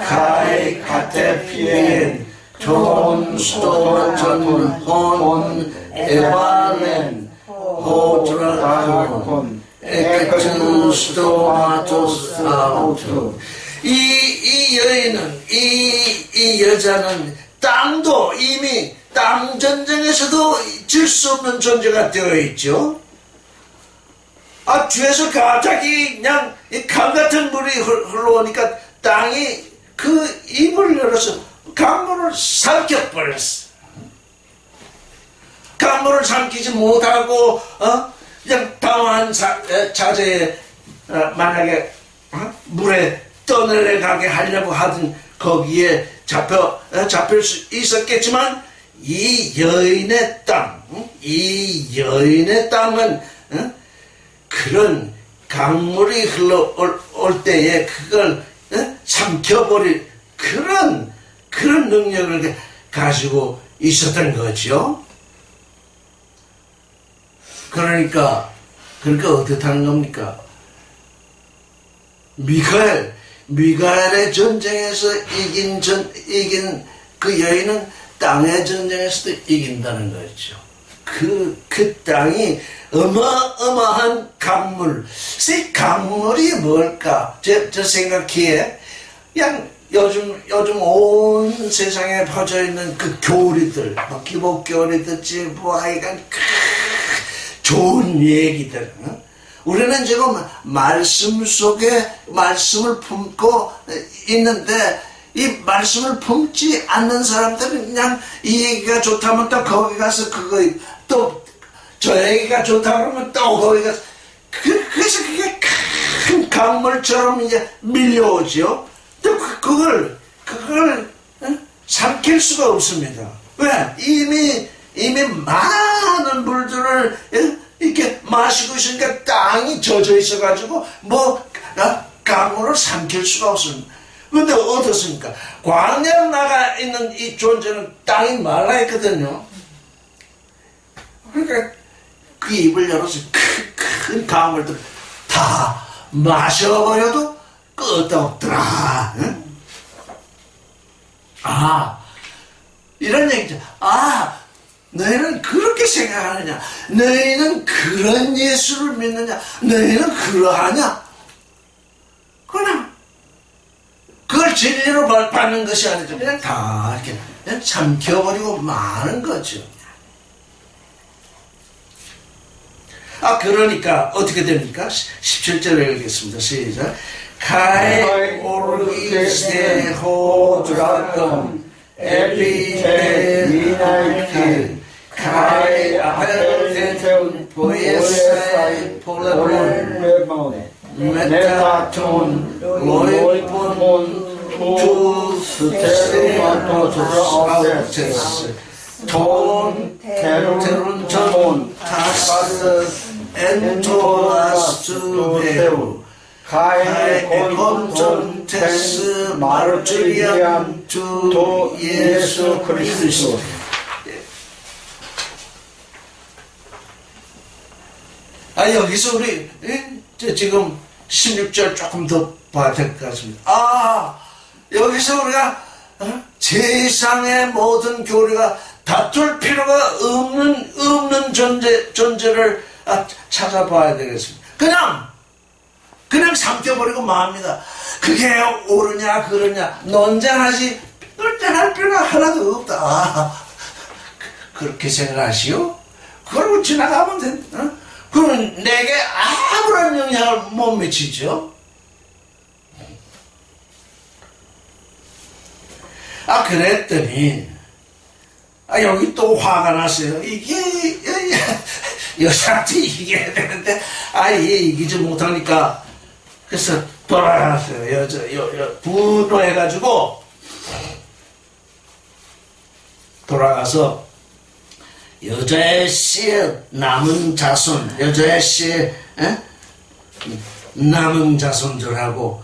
A: kai katepien, ton stomaton hon evalen, hodraton, ekatun stomatos auto. 이 여인은, 이 여자는 땅도 이미 땅 전쟁에서도 질 수 없는 존재가 되어 있죠. 뒤에서 갑자기 그냥 강 같은 물이 흘러오니까 땅이 그 입을 열어서 강물을 삼켜버렸어. 강물을 삼키지 못하고, 그냥 당황한 자제에, 만약에, 물에 떠내려가게 하려고 하던 거기에 잡힐 수 있었겠지만, 이 여인의 땅은, 그런 강물이 흘러올 때에 그걸 삼켜버릴 그런 능력을 가지고 있었던 거죠. 그러니까 어떻게 하는 겁니까? 미가엘의 전쟁에서 이긴 그 여인은 땅의 전쟁에서도 이긴다는 거죠. 그 땅이 어마어마한 강물. 이 강물이 뭘까? 저 생각기에 그냥 요즘 온 세상에 퍼져 있는 그 교리들, 기복교리든지 하여간 좋은 얘기들. 우리는 지금 말씀 속에 말씀을 품고 있는데, 이 말씀을 품지 않는 사람들은 그냥 이 얘기가 좋다면 또 거기 가서 또 저 얘기가 좋다 그러면 또 거기 가서 그래서 그게 큰 강물처럼 이제 밀려오죠. 또 그걸 삼킬 수가 없습니다. 왜? 이미 많은 물들을 이렇게 마시고 있으니까 땅이 젖어 있어가지고 강물을 삼킬 수가 없습니다. 근데 어떻습니까? 광야에 나가 있는 이 존재는 땅이 말라있거든요. 그러니까 그 입을 열어서 큰 강물들 다 마셔버려도 끄떡없더라. 응? 이런 얘기죠. 너희는 그렇게 생각하느냐? 너희는 그런 예수를 믿느냐? 너희는 그러하냐? 그냥 그걸 진리로 받는 것이 아니죠. 그냥 다 이렇게 그냥 삼켜버리고 마는 거죠. 그러니까 어떻게 됩니까? 17절에 읽겠습니다. 시작. 카이 오르기세 호드라건 에비테 미나이키 카이 아벨텐 보에사이 폴레몬 메타톤 로이폰 투 스테마토스 톤 테룬 타스 엔토아스투베우 카이 콘톤 테스 마르투리암 주 예수 그리스도. 여기서 우리 지금 16절 조금 더 봐야 될 것 같습니다. 여기서 우리가 세상의 모든 교리가 다툴 필요가 없는 존재를 찾아봐야 되겠습니다. 그냥 삼켜버리고 맙니다. 그게 옳으냐 그러냐 논쟁할 필요가 하나도 없다. 그렇게 생각하시오? 그러고 지나가면 된다. 그러면 내게 아무런 영향을 못 미치죠. 그랬더니 여기 또 화가 났어요. 이게 여자한테 이겨야 되는데 이기지 못하니까 그래서 돌아갔어요. 분노해가지고 돌아가서 여자의 씨의 남은 자손, 여자의 씨의 남은 자손들하고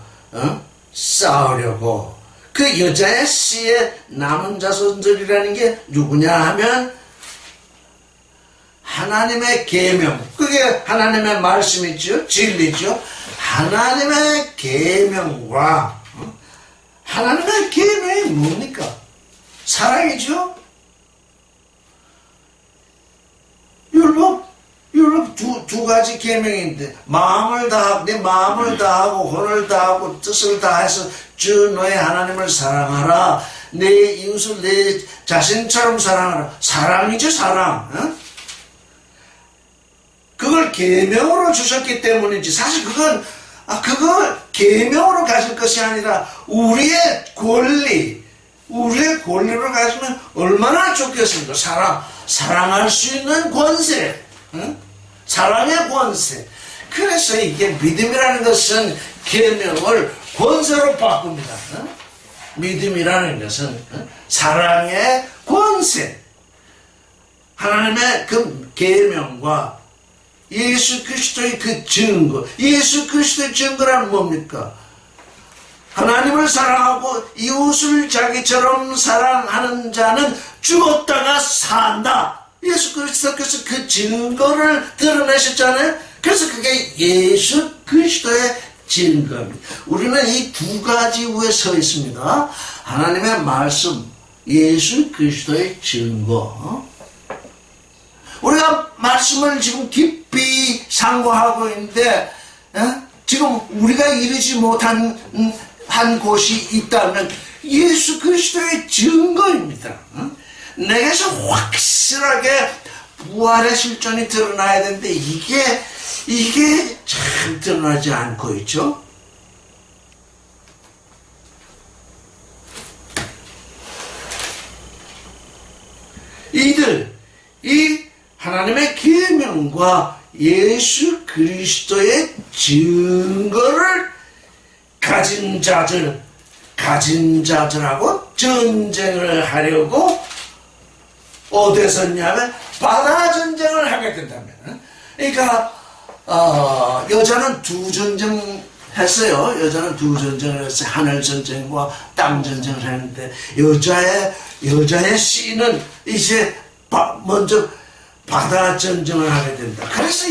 A: 싸우려고. 그 여자의 씨의 남은 자손들이라는 게 누구냐 하면 하나님의 계명, 그게 하나님의 말씀이죠, 진리죠. 하나님의 계명과 하나님의 계명이 뭡니까? 사랑이죠? 율법 두 가지 계명인데, 마음을 다하고, 내 마음을 다하고, 혼을 다하고, 뜻을 다해서 주 너의 하나님을 사랑하라. 내 이웃을 내 자신처럼 사랑하라. 사랑이죠, 사랑. 어? 그걸 계명으로 주셨기 때문이지. 사실 그걸 계명으로 가질 것이 아니라 우리의 권리로 가지면 얼마나 좋겠습니까? 사랑할 수 있는 권세. 응? 사랑의 권세. 그래서 이게 믿음이라는 것은 계명을 권세로 바꿉니다. 응? 믿음이라는 것은 사랑의 권세. 하나님의 그 계명과 예수 그리스도의 그 증거. 예수 그리스도의 증거란 뭡니까? 하나님을 사랑하고 이웃을 자기처럼 사랑하는 자는 죽었다가 산다. 예수 그리스도께서 그 증거를 드러내셨잖아요. 그래서 그게 예수 그리스도의 증거입니다. 우리는 이 두 가지 위에 서 있습니다. 하나님의 말씀, 예수 그리스도의 증거. 우리가 말씀을 지금 깊이 상고하고 있는데, 지금 우리가 이르지 못한 한 곳이 있다면 예수 그리스도의 증거입니다. 내게서 확실하게 부활의 실존이 드러나야 되는데 이게 참 드러나지 않고 있죠. 이 하나님의 계명과 예수 그리스도의 증거를 가진 자들하고 전쟁을 하려고 어디에 섰냐면 바다 전쟁을 하게 된다면, 그러니까 여자는 두 전쟁 했어요. 여자는 두 전쟁을 했어요. 하늘 전쟁과 땅 전쟁을 했는데 여자의 씨는 이제 먼저 바다 전쟁을 하게 된다. 그래서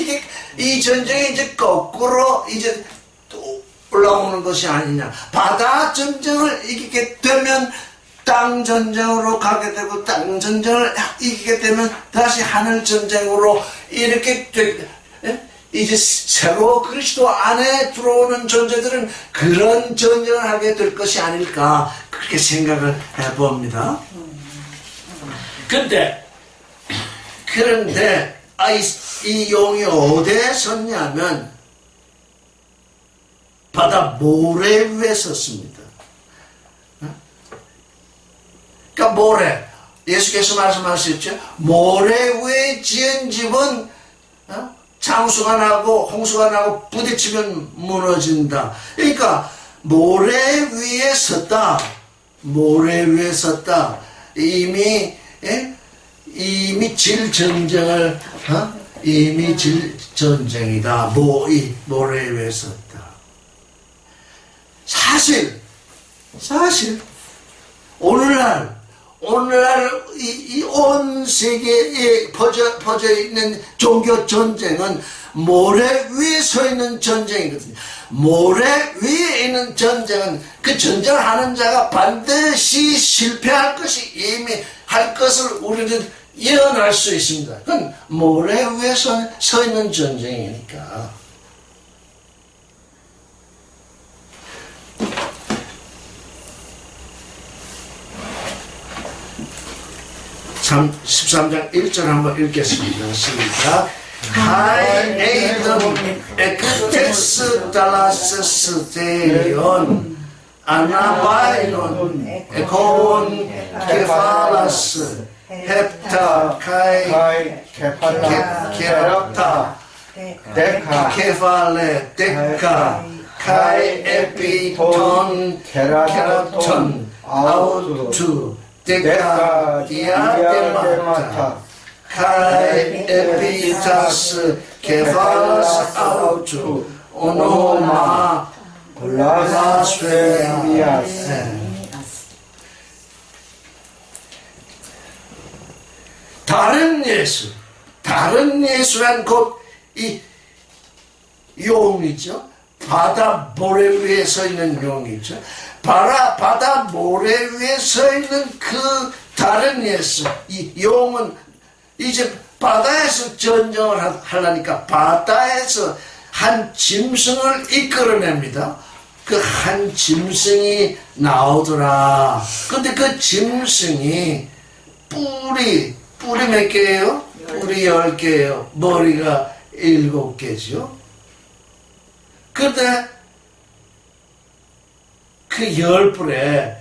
A: 이 전쟁이 이제 거꾸로 이제 또 올라오는 것이 아니냐. 바다 전쟁을 이기게 되면 땅 전쟁으로 가게 되고, 땅 전쟁을 이기게 되면 다시 하늘 전쟁으로 이렇게 이제 새로 그리스도 안에 들어오는 존재들은 그런 전쟁을 하게 될 것이 아닐까, 그렇게 생각을 해봅니다. 그런데 이 용이 어디에 섰냐면 바다 모래 위에 섰습니다. 그러니까 모래, 예수께서 말씀하셨죠. 모래 위에 지은 집은 장수가 나고 홍수가 나고 부딪히면 무너진다. 그러니까 모래 위에 섰다. 모래 위에 섰다. 이미 질 전쟁을 이미 질 전쟁이다. 모래 위에 섰다. 사실 오늘날 이 온 세계에 퍼져 있는 종교 전쟁은 모래 위에 서 있는 전쟁이거든요. 모래 위에 있는 전쟁은 그 전쟁을 하는 자가 반드시 실패할 것이, 이미 할 것을 우리는 예언할 수 있습니다. 그건 모래 위에 서 있는 전쟁이니까. 13장 1절 한번 읽겠습니다. 시작. 하이 에이덤 에크텍스 달라스스 데리온 아나바이론 에코온 케팔라스 헵타 카이 케랍타 데카 케팔레 데카 카이 에피톤 케라톤 아우투 데카 디아데마타 카이 에피타스 케팔라스 아우투 오노마 블라스페미아스. 다른 예수란 곧 이 용이죠. 바다 모래 위에 서 있는 용이죠. 바다 모래 위에 서 있는 그 다른 예수, 이 용은 이제 바다에서 전쟁을 하려니까 바다에서 한 짐승을 이끌어냅니다. 그 한 짐승이 나오더라. 근데 그 짐승이 뿔이 몇 개예요? 뿔이 10개예요. 머리가 7개죠. 근데 그 열뿔에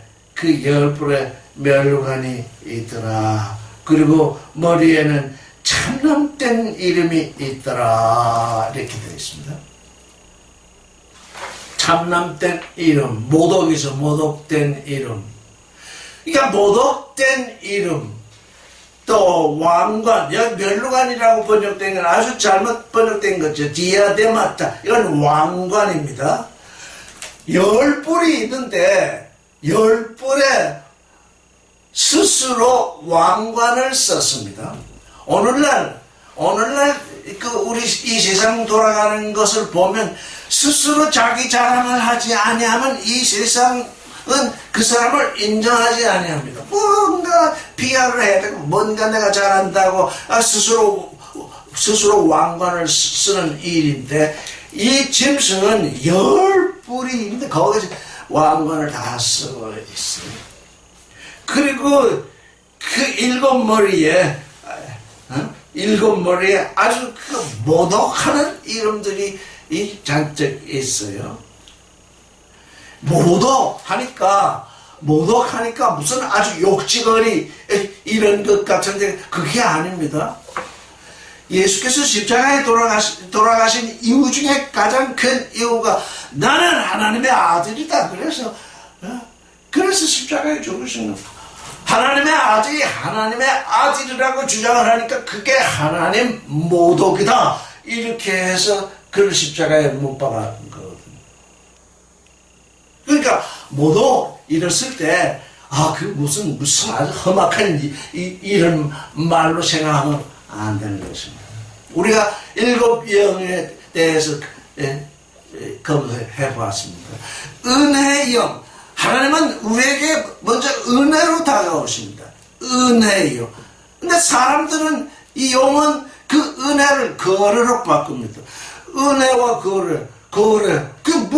A: 멸관이 있더라. 그리고 머리에는 참남된 이름이 있더라. 이렇게 되어 있습니다. 참남된 이름, 모독이죠. 모독된 이름. 그러니까 모독된 이름. 또 왕관, 여기 멸관이라고 번역된 건 아주 잘못 번역된 거죠. 디아데마타. 이건 왕관입니다. 10뿔이 있는데 10뿔에 스스로 왕관을 썼습니다. 오늘날 우리 이 세상 돌아가는 것을 보면 스스로 자기 자랑을 하지 아니하면 이 세상은 그 사람을 인정하지 아니합니다. 뭔가 PR을 해야 되고 뭔가 내가 잘한다고 스스로 왕관을 쓰는 일인데 이 짐승은 10뿔이 있는데 거기서 왕관을 다 쓰고 있어요. 그리고 그 7머리에 아주 그 모독하는 이름들이 잔뜩 있어요. 모독하니까 무슨 아주 욕지거리 이런 것 같은데 그게 아닙니다. 예수께서 십자가에 돌아가신 이유 중에 가장 큰 이유가 나는 하나님의 아들이다. 그래서 십자가에 죽으신 겁니다. 하나님의 아들이 하나님의 아들이라고 주장을 하니까 그게 하나님 모독이다. 이렇게 해서 그를 십자가에 못 박은 거거든요. 그러니까 모독 이랬을 때 그 무슨 아주 험악한 이런 말로 생각하면 안 되는 것입니다. 우리가 7영에 대해서 검토해 보았습니다. 은혜의 영. 하나님은 우리에게 먼저 은혜로 다가오십니다. 은혜요. 근데 사람들은 이 용은 그 은혜를 거래로 바꿉니다. 은혜와 거래. 그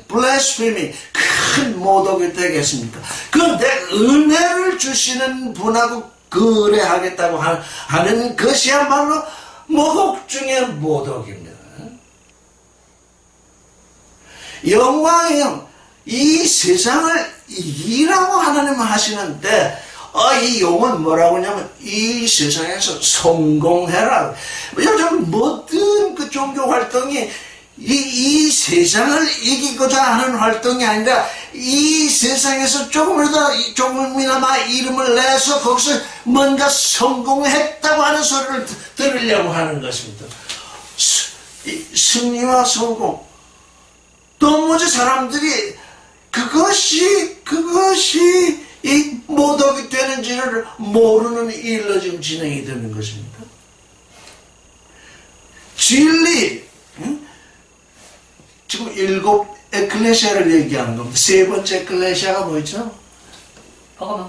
A: 블레스피미 큰 모독이 되겠습니까? 그런데 은혜를 주시는 분하고 거래하겠다고 하는 것이야말로 모독 중에 모독입니다. 영광의 영, 이 세상을 이기라고 하나님은 하시는데 이 용은 뭐라고 하냐면 이 세상에서 성공해라. 요즘 모든 그 종교 활동이 이 세상을 이기고자 하는 활동이 아니라 이 세상에서 조금이나마 이름을 내서 거기서 뭔가 성공했다고 하는 소리를 들으려고 하는 것입니다. 승리와 성공. 도무지 사람들이 그것이 이 모독이 되는지를 모르는 일로 지금 진행이 되는 것입니다. 진리. 지금 7 에클레시아를 얘기하는 겁니다. 3번째 에클레시아가 뭐였죠?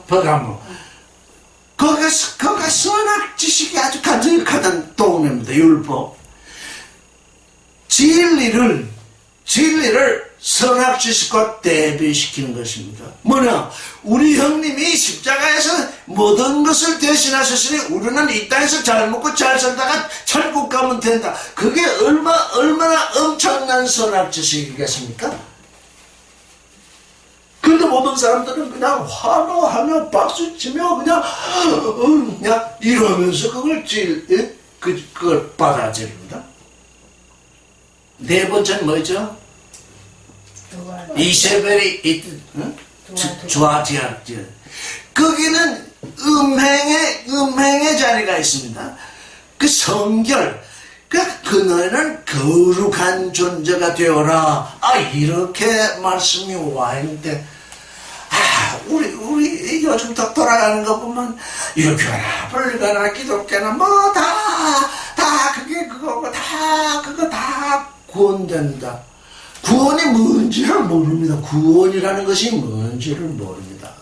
A: 버가모. 거기가 선악 지식이 아주 가득하던 동네입니다. 율법. 진리를 선악 지식과 대비시키는 것입니다. 뭐냐? 우리 형님이 십자가에서 모든 것을 대신하셨으니 우리는 이 땅에서 잘 먹고 잘 살다가 천국 가면 된다. 그게 얼마나 엄청난 선악 지식이겠습니까? 그런데 모든 사람들은 그냥 환호하며 박수치며 그냥 이러면서 그걸 받아들입니다. 4번째는 뭐죠? 이세벨이 주아지았죠. 거기는 음행의 자리가 있습니다. 그 성결, 그 너희는 거룩한 존재가 되어라. 이렇게 말씀이 와 있는데, 우리 요즘 돌아가는 거 보면, 유교나 불교나 기독교나 다 그게 그거고, 그거 다 구원된다. 구원이 뭔지를 모릅니다. 구원이라는 것이 뭔지를 모릅니다.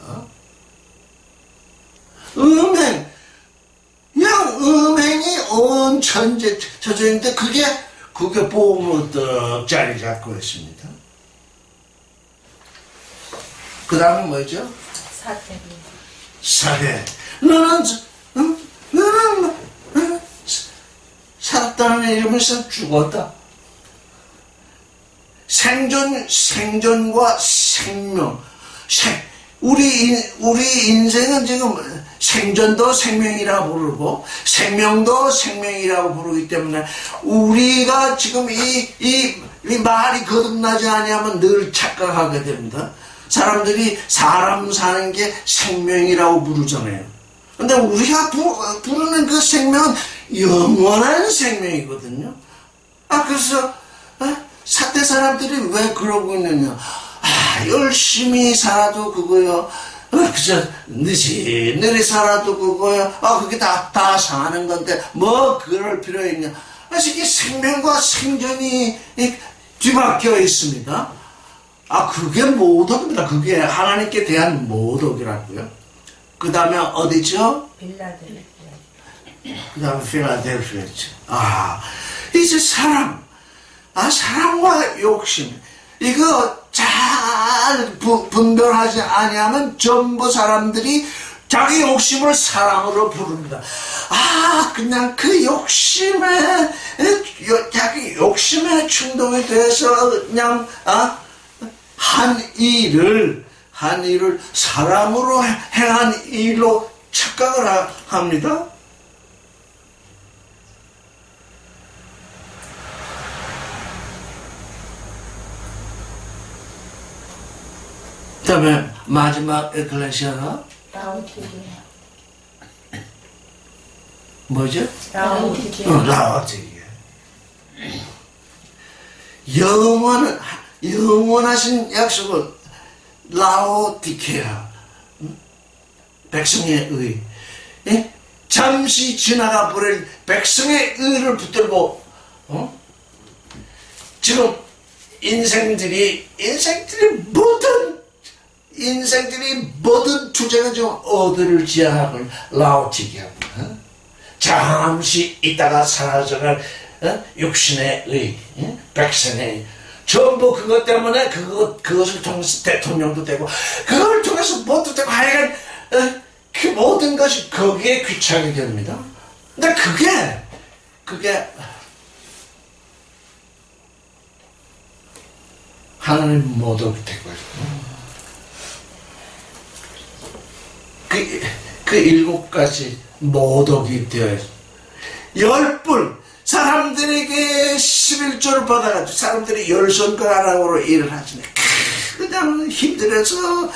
A: 음행, 그냥 음행이 온 천재 저주인데 그게 복음으로 떡 자리 잡고 있습니다. 그 다음은 뭐죠? 사대. 너는 살았다는 이름에서 죽었다. 생존과 생명. 우리 인생은 지금 생존도 생명이라고 부르고 생명도 생명이라고 부르기 때문에 우리가 지금 이 말이 거듭나지 아니하면 늘 착각하게 됩니다. 사람들이 사람 사는 게 생명이라고 부르잖아요. 근데 우리가 부르는 그 생명은 영원한 생명이거든요. 그래서 사대 사람들이 왜 그러고 있느냐. 열심히 살아도 그거요. 그저 느릿느릿 살아도 그거요. 그게 다 사는 건데 뭐 그럴 필요 있냐. 이게 생명과 생존이 뒤바뀌어 있습니다. 그게 모독입니다. 그게 하나님께 대한 모독이라고요. 그 다음에 어디죠?
B: 빌라델피아.
A: 그 다음에 필라델피아죠. 이제 사랑과 욕심. 이거 잘 분별하지 아니하면 전부 사람들이 자기 욕심을 사랑으로 부릅니다. 그냥 그 욕심에, 자기 욕심에 충동이 돼서 그냥, 한 일을 사랑으로 행한 일로 착각을 합니다. 그 다음에 마지막 에클레시아가
B: 라오디게아.
A: 뭐죠?
B: 라오디게아.
A: 라오디게아. 영원하신 약속을 라오디게아. 백성의 의. 잠시 지나가 버릴 백성의 의를 붙들고 지금 인생들이 모든 투쟁을 좀 얻을 지향을 라오디게아. 잠시 있다가 사라져갈 육신의 의, 백성의 의. 전부 그것 때문에 그것을 통해서 대통령도 되고 그걸 통해서 뭐도 되고 하여간 그 모든 것이 거기에 귀착이 됩니다. 근데 그게 하나님 모독이 되고 그 7가지 모독이 되어 있습니다. 10불 사람들에게 11조를 받아가지고 사람들이 열손과 하나로 일을 하지만 그냥 힘들어서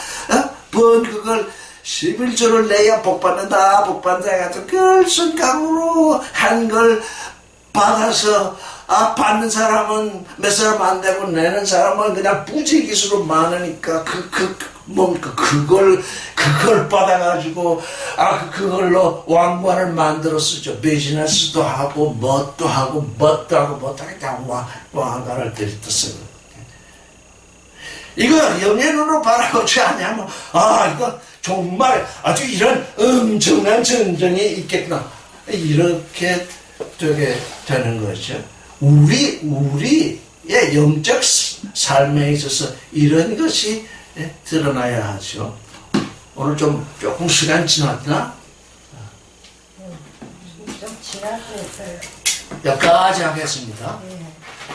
A: 번 그걸 11조를 내야 복받는다 복받는다 해가지고 열손강으로 한 걸 받아서 받는 사람은 몇 사람 안 되고 내는 사람은 그냥 부지기수로 많으니까 그걸 받아가지고 그걸로 왕관을 만들어 쓰죠. 비즈니스도 하고 뭣도 하고 다 왕관을 들이떴어요. 이거 영의 눈으로 바라보지 않으면 이거 정말 아주 이런 엄청난 전쟁이 있겠구나 이렇게 되게 되는 거죠. 우리의 영적 삶에 있어서 이런 것이 드러나야 하죠. 오늘 조금 시간 지났나?
B: 좀 지나고 했어요.
A: 여기까지 하겠습니다.